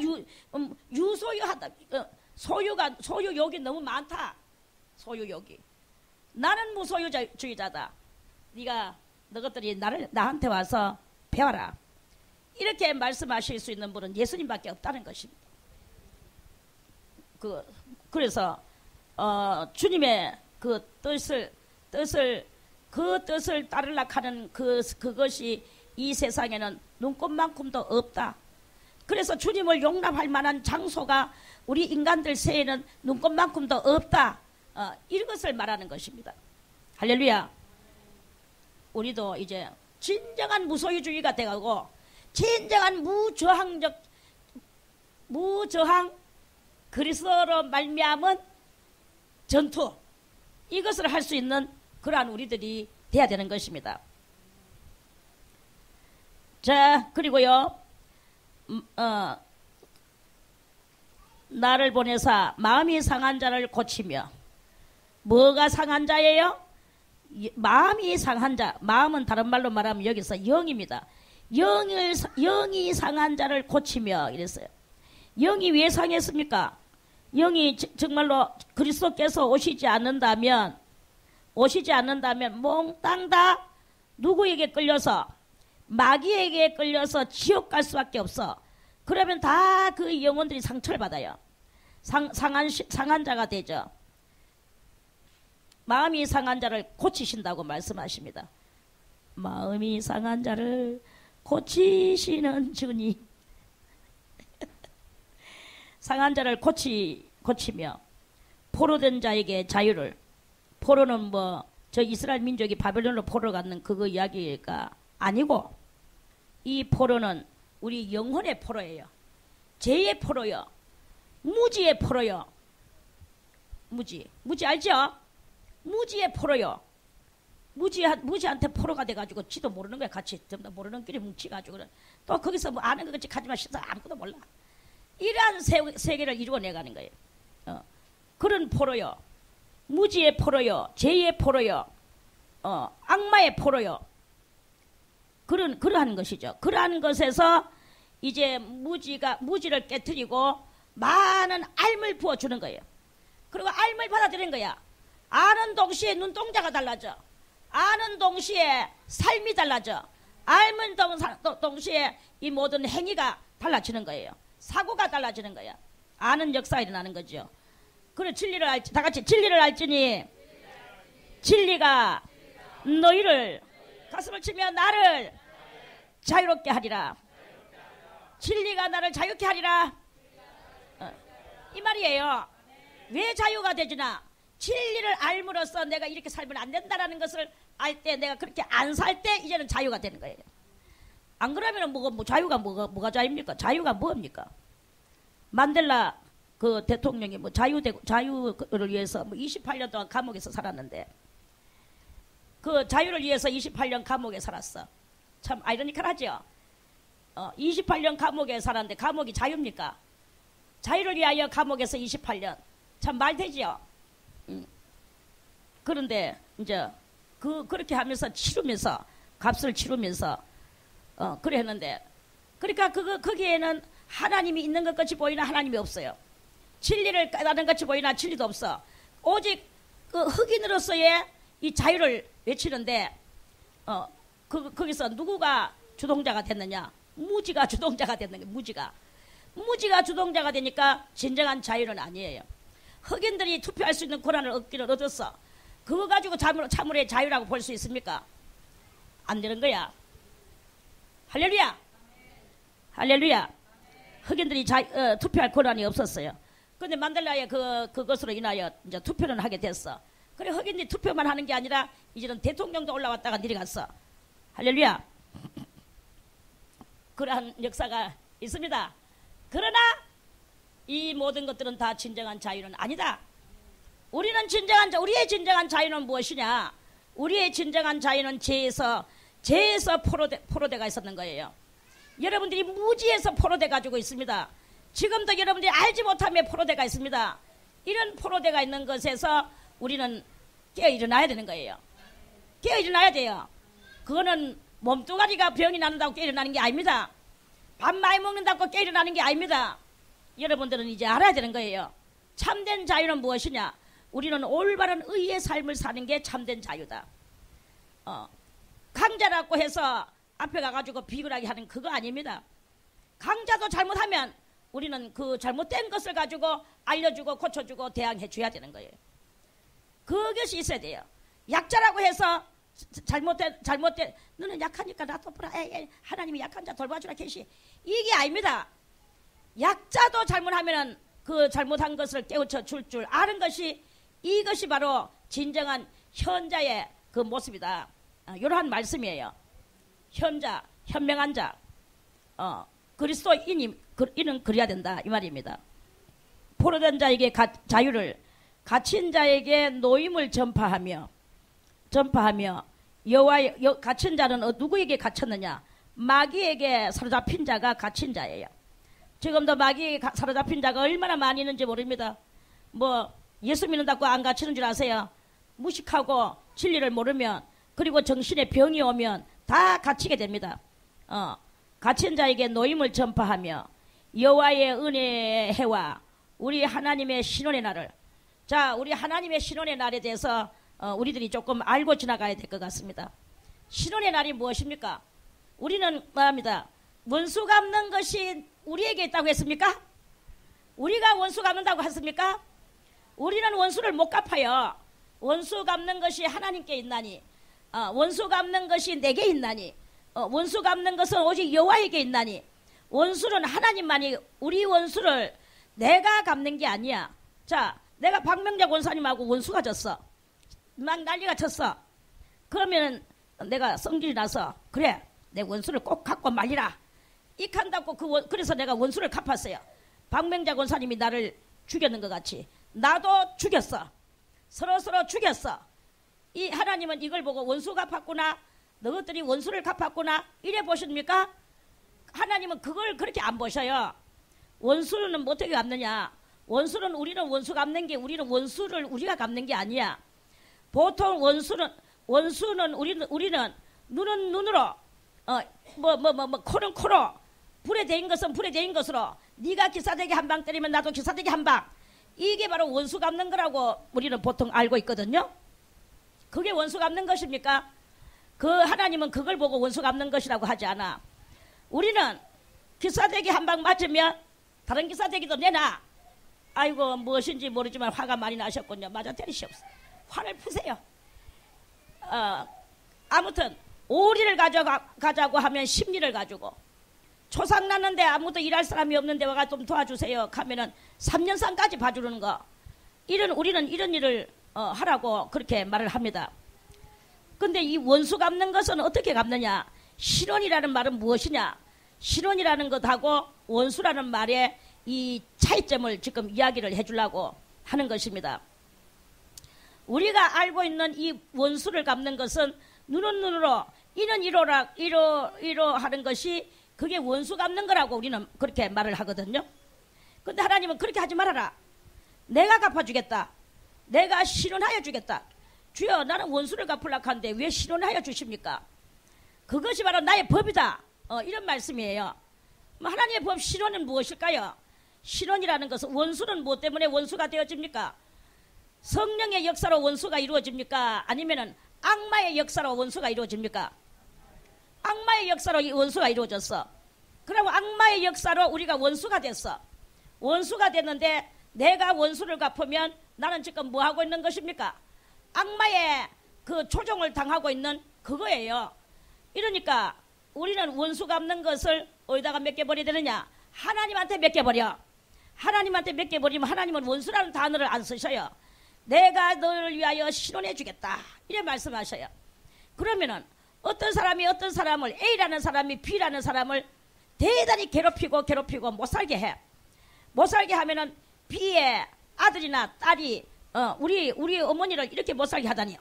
유소유하다. 소유욕이 너무 많다. 소유욕이. 나는 무소유주의자다. 너것들이 나한테 와서 배워라. 이렇게 말씀하실 수 있는 분은 예수님밖에 없다는 것입니다. 그래서 주님의 그 뜻을 따르려 하는 그것이 이 세상에는 눈꽃만큼도 없다. 그래서 주님을 용납할 만한 장소가 우리 인간들 세에는 눈꽃만큼도 없다. 이것을 말하는 것입니다. 할렐루야. 우리도 이제 진정한 무소유주의가 되고 진정한 무저항 그리스도로 말미암은 전투, 이것을 할 수 있는 그러한 우리들이 돼야 되는 것입니다. 자, 그리고요, 나를 보내사 마음이 상한 자를 고치며. 뭐가 상한 자예요? 마음이 상한 자. 마음은 다른 말로 말하면 여기서 영입니다. 영이 상한 자를 고치며 이랬어요. 영이 왜 상했습니까? 영이 정말로 그리스도께서 오시지 않는다면 몽땅 다 누구에게 끌려서, 마귀에게 끌려서 지옥 갈 수밖에 없어. 그러면 다 그 영혼들이 상처를 받아요. 상한 자가 되죠. 마음이 상한 자를 고치신다고 말씀하십니다. 마음이 상한 자를 고치시는 주님. 상한 자를 고치며 포로된 자에게 자유를. 포로는 저 이스라엘 민족이 바벨론으로 포로 갔는 그거 이야기가 아니고, 이 포로는 우리 영혼의 포로예요. 죄의 포로요. 무지의 포로요. 무지 알죠? 무지의 포로요. 무지한테 포로가 돼가지고 지도 모르는 거야. 같이 전부 다 모르는 길에 뭉치가지고 또 거기서 아는 것 같이 가지마 싶어서 아무것도 몰라. 이러한 세계를 이루어내가는 거예요. 그런 포로요. 무지의 포로요. 죄의 포로요. 악마의 포로요. 그러한 것이죠. 그러한 것에서 이제 무지를 깨트리고 많은 알을 부어주는 거예요. 그리고 알을 받아들이는 거야. 아는 동시에 눈동자가 달라져. 아는 동시에 삶이 달라져. 알면 동시에 이 모든 행위가 달라지는 거예요. 사고가 달라지는 거야. 아는 역사가 일어나는 거죠. 그래, 다 같이 진리를 알지니 진리가 너희를 가슴을 치며 나를 자유롭게 하리라. 진리가 나를 자유롭게 하리라. 이 말이에요. 왜 자유가 되지나? 진리를 알므로써 내가 이렇게 살면 안 된다라는 것을 알 때, 내가 그렇게 안 살 때 이제는 자유가 되는 거예요. 안 그러면 자유가 뭐가 자유입니까? 자유가 뭡니까? 만델라 그 대통령이 뭐 자유를 위해서 뭐 28년 동안 감옥에서 살았는데, 그 자유를 위해서 28년 감옥에 살았어. 참 아이러니컬하죠. 28년 감옥에 살았는데 감옥이 자유입니까? 자유를 위하여 감옥에서 28년. 참 말되지요. 그런데 이제 그렇게 하면서 치르면서 값을 치르면서 그래 했는데, 그러니까 거기에는 하나님이 있는 것 같이 보이나 하나님이 없어요. 진리를 깨닫는 것 같이 보이나 진리도 없어. 오직 그 흑인으로서의 이 자유를 외치는데, 거기서 누구가 주동자가 됐느냐? 무지가 주동자가 됐는 거예요. 무지가 주동자가 되니까 진정한 자유는 아니에요. 흑인들이 투표할 수 있는 권한을 얻었어. 그거 가지고 참으로의 자유라고 볼 수 있습니까? 안 되는 거야. 할렐루야. 할렐루야. 흑인들이 투표할 권한이 없었어요. 그런데 만델라의 그것으로 인하여 이제 투표는 하게 됐어. 그래, 흑인들이 투표만 하는 게 아니라 이제는 대통령도 올라왔다가 내려갔어. 할렐루야. 그러한 역사가 있습니다. 그러나 이 모든 것들은 다 진정한 자유는 아니다. 우리의 진정한 자유는 무엇이냐? 우리의 진정한 자유는 죄에서 포로되가 있었는 거예요. 여러분들이 무지에서 포로돼 가지고 있습니다. 지금도 여러분들이 알지 못하며 포로되가 있습니다. 이런 포로되가 있는 것에서 우리는 깨어 일어나야 되는 거예요. 깨어 일어나야 돼요. 그거는 몸뚱아리가 병이 난다고 깨어 일어나는 게 아닙니다. 밥 많이 먹는다고 깨어 일어나는 게 아닙니다. 여러분들은 이제 알아야 되는 거예요. 참된 자유는 무엇이냐? 우리는 올바른 의의 삶을 사는 게 참된 자유다. 강자라고 해서 앞에 가가지고 비굴하게 하는 그거 아닙니다. 강자도 잘못하면 우리는 그 잘못된 것을 가지고 알려주고 고쳐주고 대항해 줘야 되는 거예요. 그것이 있어야 돼요. 약자라고 해서 잘못된 너는 약하니까 나 돕으라. 하나님이 약한 자 돌봐주라 계시. 이게 아닙니다. 약자도 잘못하면 그 잘못한 것을 깨우쳐 줄 아는 것이, 이것이 바로 진정한 현자의 그 모습이다. 이러한 말씀이에요. 현자, 현명한 자, 그리스도인이 이는 그래야 된다 이 말입니다. 포로된 자에게 자유를, 갇힌 자에게 노임을 전파하며 갇힌 자는 누구에게 갇혔느냐? 마귀에게 사로잡힌 자가 갇힌 자예요. 지금도 마귀에게 사로잡힌 자가 얼마나 많이 있는지 모릅니다. 뭐 예수 믿는다고 안 갇히는 줄 아세요? 무식하고 진리를 모르면, 그리고 정신에 병이 오면 다 갇히게 됩니다. 갇힌 자에게 노임을 전파하며 여호와의 은혜의 해와 우리 하나님의 신원의 날을, 자, 우리 하나님의 신원의 날에 대해서 우리들이 조금 알고 지나가야 될 것 같습니다. 신원의 날이 무엇입니까? 우리는 말합니다. 원수 갚는 것이 우리에게 있다고 했습니까? 우리가 원수 갚는다고 했습니까? 우리는 원수를 못 갚아요. 원수 갚는 것이 하나님께 있나니, 원수 갚는 것이 내게 있나니, 원수 갚는 것은 오직 여호와에게 있나니, 원수는 하나님만이, 우리 원수를 내가 갚는 게 아니야. 자, 내가 박명자 권사님하고 원수가 졌어. 막 난리가 쳤어. 그러면 내가 성질이 나서, 그래, 내 원수를 꼭 갚고 말리라. 익한다고 그래서 내가 원수를 갚았어요. 박명자 권사님이 나를 죽였는 것 같이 나도 죽였어. 서로 죽였어. 이 하나님은 이걸 보고 원수 갚았구나, 너희들이 원수를 갚았구나, 이래 보십니까? 하나님은 그걸 그렇게 안 보셔요. 원수는 어떻게 갚느냐? 원수는, 우리는 원수 갚는 게, 우리는 원수를 우리가 갚는 게 아니야. 보통 원수는 우리는 눈은 눈으로, 코는 코로, 불에 대인 것은 불에 대인 것으로, 네가 기사대기 한 방 때리면 나도 기사대기 한 방, 이게 바로 원수 갚는 거라고 우리는 보통 알고 있거든요. 그게 원수 갚는 것입니까? 그 하나님은 그걸 보고 원수 갚는 것이라고 하지 않아. 우리는 기사대기 한 방 맞으면 다른 기사대기도 내놔. 아이고, 무엇인지 모르지만 화가 많이 나셨군요. 맞아 때리시옵소서. 화를 푸세요. 아무튼 오리를 가자고 하면 심리를 가지고, 초상 났는데 아무도 일할 사람이 없는데 와가 좀 도와주세요 하면은 3년상까지 봐주는 거, 우리는 이런 일을 하라고 그렇게 말을 합니다. 근데 이 원수 갚는 것은 어떻게 갚느냐? 신원이라는 말은 무엇이냐? 신원이라는 것하고 원수라는 말의 이 차이점을 지금 이야기를 해주려고 하는 것입니다. 우리가 알고 있는 이 원수를 갚는 것은 눈은 눈으로, 이는 이로 하는 것이 그게 원수 갚는 거라고 우리는 그렇게 말을 하거든요. 근데 하나님은 그렇게 하지 말아라. 내가 갚아주겠다. 내가 신원하여 주겠다. 주여, 나는 원수를 갚으려고 하는데 왜 신원하여 주십니까? 그것이 바로 나의 법이다. 이런 말씀이에요. 하나님의 법 신원은 무엇일까요? 신원이라는 것은, 원수는 무엇 때문에 원수가 되어집니까? 성령의 역사로 원수가 이루어집니까? 아니면은 악마의 역사로 원수가 이루어집니까? 악마의 역사로 원수가 이루어졌어. 그러면 악마의 역사로 우리가 원수가 됐어. 원수가 됐는데 내가 원수를 갚으면 나는 지금 뭐 하고 있는 것입니까? 악마의 그 조종을 당하고 있는 그거예요. 이러니까 우리는 원수 갚는 것을 어디다가 맡겨버려야 되느냐? 하나님한테 맡겨버려. 하나님한테 맡겨버리면 하나님은 원수라는 단어를 안 쓰셔요. 내가 너를 위하여 신원해 주겠다, 이래 말씀하셔요. 그러면은 어떤 사람이 어떤 사람을, A라는 사람이 B라는 사람을 대단히 괴롭히고 못 살게 해. 못 살게 하면은 B의 아들이나 딸이 우리 어머니를 이렇게 못 살게 하다니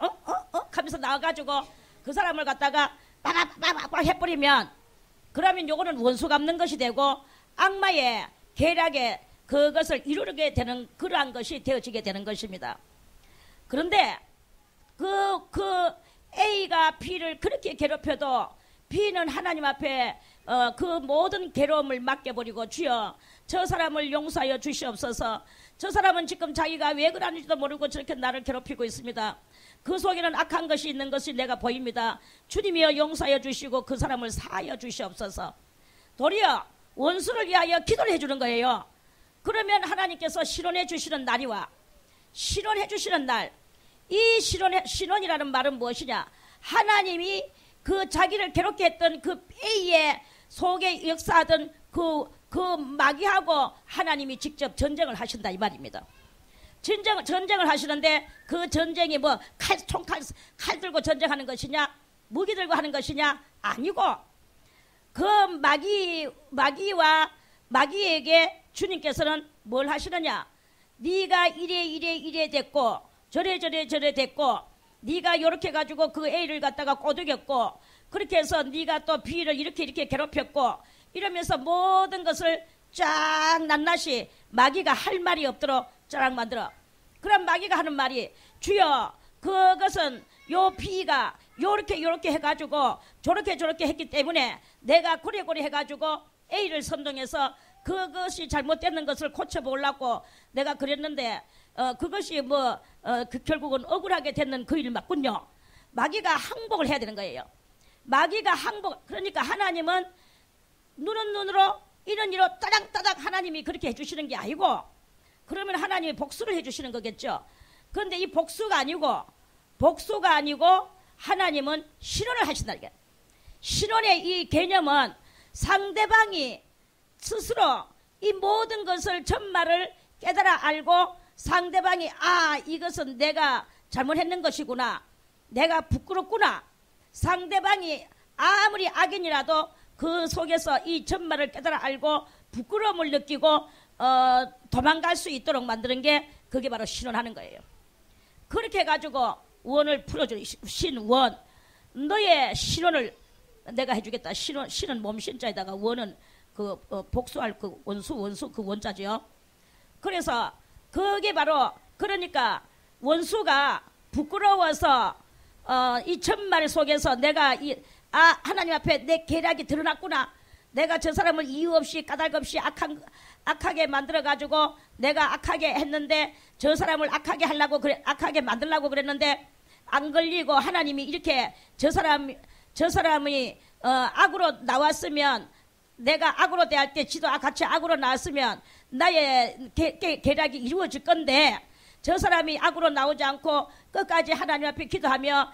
하면서 나와가지고 그 사람을 갖다가 빠바바바 해버리면, 그러면 요거는 원수 갚는 것이 되고 악마의 계략에 그것을 이루게 되는 그러한 것이 되어지게 되는 것입니다. 그런데 그 A가 B를 그렇게 괴롭혀도 B는 하나님 앞에 그 모든 괴로움을 맡겨버리고, 주여, 저 사람을 용서하여 주시옵소서. 저 사람은 지금 자기가 왜 그러는지도 모르고 저렇게 나를 괴롭히고 있습니다. 그 속에는 악한 것이 있는 것이 내가 보입니다. 주님이여 용서하여 주시고 그 사람을 사하여 주시옵소서. 도리어 원수를 위하여 기도를 해주는 거예요. 그러면 하나님께서 신원해 주시는 날이 와. 신원해 주시는 날. 이 신원이라는 말은 무엇이냐? 하나님이 그 자기를 괴롭게 했던 그 A의 속에 역사하던 그 마귀하고 하나님이 직접 전쟁을 하신다, 이 말입니다. 전쟁을 하시는데 그 전쟁이 뭐 칼 들고 전쟁하는 것이냐? 무기 들고 하는 것이냐? 아니고, 그 마귀에게 주님께서는 뭘 하시느냐? 네가 이래 됐고 저래 됐고, 네가 요렇게 가지고 그 A를 갖다가 꼬드겼고, 그렇게 해서 네가 또 B를 이렇게 괴롭혔고, 이러면서 모든 것을 쫙 낱낱이 마귀가 할 말이 없도록 쫙 만들어. 그럼 마귀가 하는 말이, 주여, 그것은 요 B가 요렇게 해가지고 저렇게 했기 때문에 내가 고래고래 해가지고 A를 선동해서 그것이 잘못되는 것을 고쳐보려고 내가 그랬는데 그것이 결국은 억울하게 되는 그 일 맞군요. 마귀가 항복을 해야 되는 거예요. 마귀가 항복. 그러니까 하나님은 눈은 눈으로, 이는 이로 따닥따닥 하나님이 그렇게 해주시는 게 아니고, 그러면 하나님이 복수를 해주시는 거겠죠. 그런데 이 복수가 아니고 하나님은 신원을 하신다. 신원의 이 개념은 상대방이 스스로 이 모든 것을 전말을 깨달아 알고, 상대방이 이것은 내가 잘못했는 것이구나, 내가 부끄럽구나, 상대방이 아무리 악인이라도 그 속에서 이 전말을 깨달아 알고 부끄러움을 느끼고 도망갈 수 있도록 만드는 게, 그게 바로 신원하는 거예요. 그렇게 해가지고 원을 풀어주는 신원, 너의 신원을 내가 해주겠다. 신은 몸신자에다가 원은 그 복수할 그 원수 그 원자죠. 그래서 그게 바로, 그러니까 원수가 부끄러워서 이 천말 속에서 내가 하나님 앞에 내 계략이 드러났구나, 내가 저 사람을 이유 없이 까닭 없이 악하게 만들어가지고 내가 악하게 했는데, 저 사람을 악하게 만들려고 그랬는데 안 걸리고, 하나님이 이렇게 저 사람이 악으로 나왔으면, 내가 악으로 대할 때 지도 같이 악으로 나왔으면 나의 계략이 이루어질 건데, 저 사람이 악으로 나오지 않고 끝까지 하나님 앞에 기도하며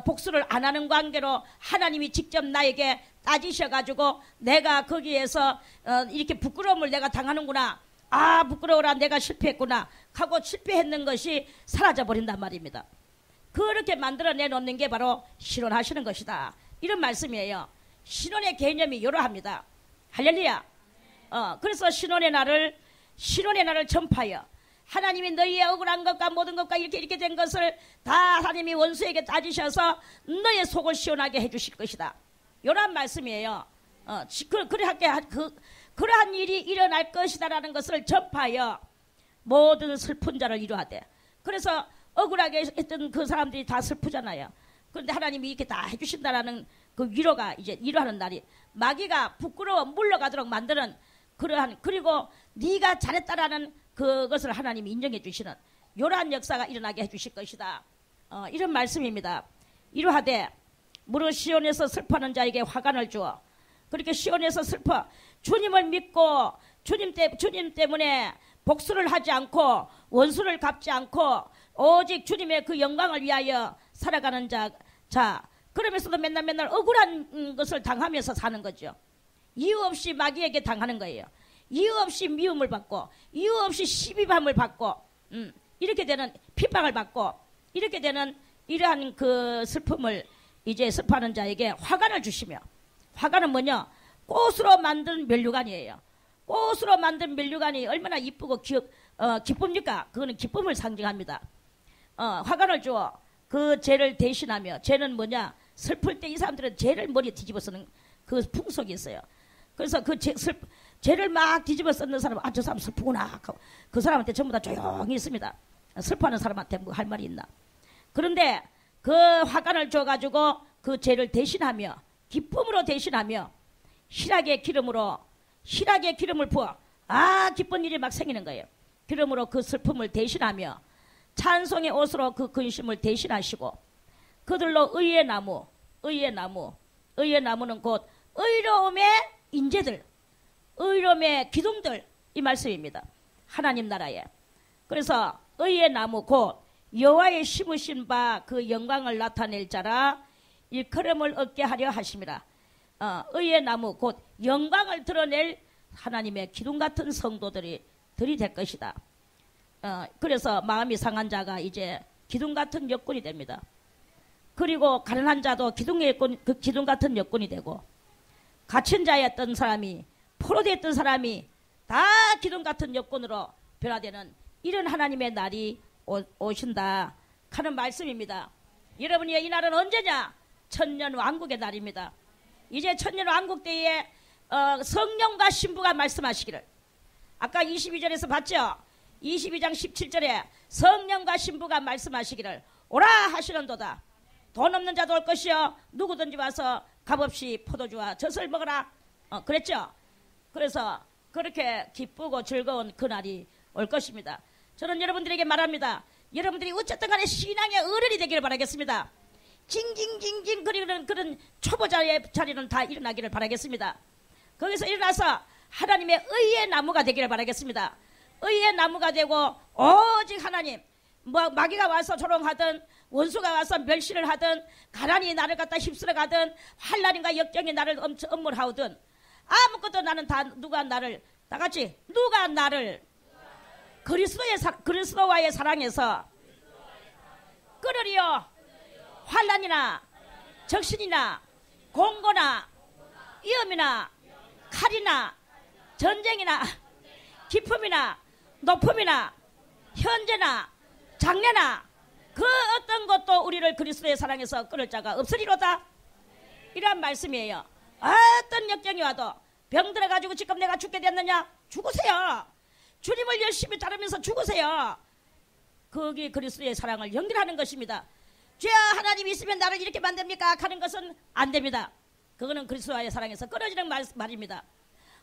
복수를 안 하는 관계로 하나님이 직접 나에게 따지셔가지고 내가 거기에서 이렇게 부끄러움을 내가 당하는구나. 아, 부끄러워라, 내가 실패했구나 하고 실패했는 것이 사라져버린단 말입니다. 그렇게 만들어내 놓는 게 바로 신원하시는 것이다, 이런 말씀이에요. 신원의 개념이 이러합니다. 할렐루야. 그래서 신원의 날을 전파하여 하나님이 너희의 억울한 것과 모든 것과 이렇게 된 것을 다 하나님이 원수에게 따지셔서 너의 속을 시원하게 해주실 것이다, 이런 말씀이에요. 그러한 일이 일어날 것이다라는 것을 전파하여 모든 슬픈 자를 위로하되, 그래서 억울하게 했던 그 사람들이 다 슬프잖아요. 그런데 하나님이 이렇게 다 해주신다라는 그 위로가 이제 위로하는 날이, 마귀가 부끄러워 물러가도록 만드는 그러한, 그리고 네가 잘했다라는 그것을 하나님이 인정해 주시는 이러한 역사가 일어나게 해주실 것이다, 이런 말씀입니다. 이러하되 무릇 시온에서 슬퍼하는 자에게 화관을 주어, 그렇게 시온에서 슬퍼 주님을 믿고 주님 때문에 복수를 하지 않고 원수를 갚지 않고 오직 주님의 그 영광을 위하여 살아가는 자 그러면서도 맨날 억울한 것을 당하면서 사는 거죠. 이유 없이 마귀에게 당하는 거예요. 이유 없이 미움을 받고 이유 없이 시비함을 받고 이렇게 되는 핍박을 받고 이렇게 되는 이러한 그 슬픔을 이제 슬퍼하는 자에게 화관을 주시며, 화관은 뭐냐? 꽃으로 만든 면류관이에요. 꽃으로 만든 면류관이 얼마나 이쁘고 기쁩니까? 그거는 기쁨을 상징합니다. 화관을 주어 그 죄를 대신하며, 죄는 뭐냐? 슬플 때 이 사람들은 죄를 머리에 뒤집어 쓰는 그 풍속이 있어요. 그래서 그 죄를 막 뒤집어 쓰는 사람은 저 사람 슬프구나 하고 그 사람한테 전부 다 조용히 있습니다. 슬퍼하는 사람한테 뭐 할 말이 있나. 그런데 그 화관을 줘가지고 그 죄를 대신하며 기쁨으로 대신하며 희락의 기름을 부어 기쁜 일이 막 생기는 거예요. 기름으로 그 슬픔을 대신하며 찬송의 옷으로 그 근심을 대신하시고 그들로 의의 나무는 곧 의로움의 인재들, 의로움의 기둥들, 이 말씀입니다. 하나님 나라에. 그래서 의의 나무 곧 여호와의 심으신 바 그 영광을 나타낼 자라 일컬음을 얻게 하려 하심이라. 의의 나무 곧 영광을 드러낼 하나님의 기둥 같은 성도들이 될 것이다. 그래서 마음이 상한 자가 이제 기둥 같은 여군이 됩니다. 그리고 가난한 자도 그 기둥 같은 여군이 되고, 갇힌 자였던 사람이, 포로되었던 사람이 다 기둥 같은 여군으로 변화되는 이런 하나님의 날이 오신다 하는 말씀입니다. 여러분이 이 날은 언제냐? 천년 왕국의 날입니다. 이제 천년 왕국 때에 성령과 신부가 말씀하시기를, 아까 22절에서 봤죠? 22장 17절에 성령과 신부가 말씀하시기를 오라 하시는도다. 돈 없는 자도 올 것이요 누구든지 와서 값없이 포도주와 젖을 먹어라. 그랬죠? 그래서 그렇게 기쁘고 즐거운 그날이 올 것입니다. 저는 여러분들에게 말합니다. 여러분들이 어쨌든 간에 신앙의 어른이 되기를 바라겠습니다. 징징징징 거리는 그런 초보자의 자리는 다 일어나기를 바라겠습니다. 거기서 일어나서 하나님의 의의 나무가 되기를 바라겠습니다. 의의 나무가 되고 오직 하나님, 마귀가 와서 조롱하든 원수가 와서 멸시를 하든 가난이 나를 갖다 휩쓸어 가든 환난인가 역경이 나를 엄물하든 아무것도 나는 누가 나를 그리스도와의 사랑에서 끊으리요. 환난이나 적신이나 공고나 위험이나 칼이나 전쟁이나 기품이나 높음이나 현재나 장래나 그 어떤 것도 우리를 그리스도의 사랑에서 끊을 자가 없으리로다. 이러한 말씀이에요. 어떤 역경이 와도 병 들어가지고 지금 내가 죽게 됐느냐? 죽으세요. 주님을 열심히 따르면서 죽으세요. 거기 그리스도의 사랑을 연결하는 것입니다. 주여 하나님 있으면 나를 이렇게 만듭니까? 하는 것은 안 됩니다. 그거는 그리스도와의 사랑에서 끊어지는 말입니다.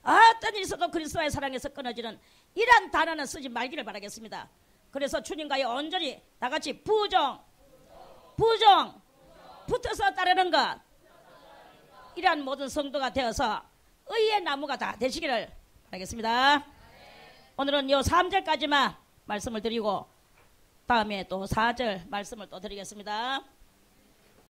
어떤 일이 있어도 그리스도와의 사랑에서 끊어지는 이런 단어는 쓰지 말기를 바라겠습니다. 그래서 주님과의 온전히 다같이 부정 붙어서 따르는 것, 이러한 모든 성도가 되어서 의의 나무가 다 되시기를 바라겠습니다. 오늘은 요 3절까지만 말씀을 드리고 다음에 또 4절 말씀을 또 드리겠습니다.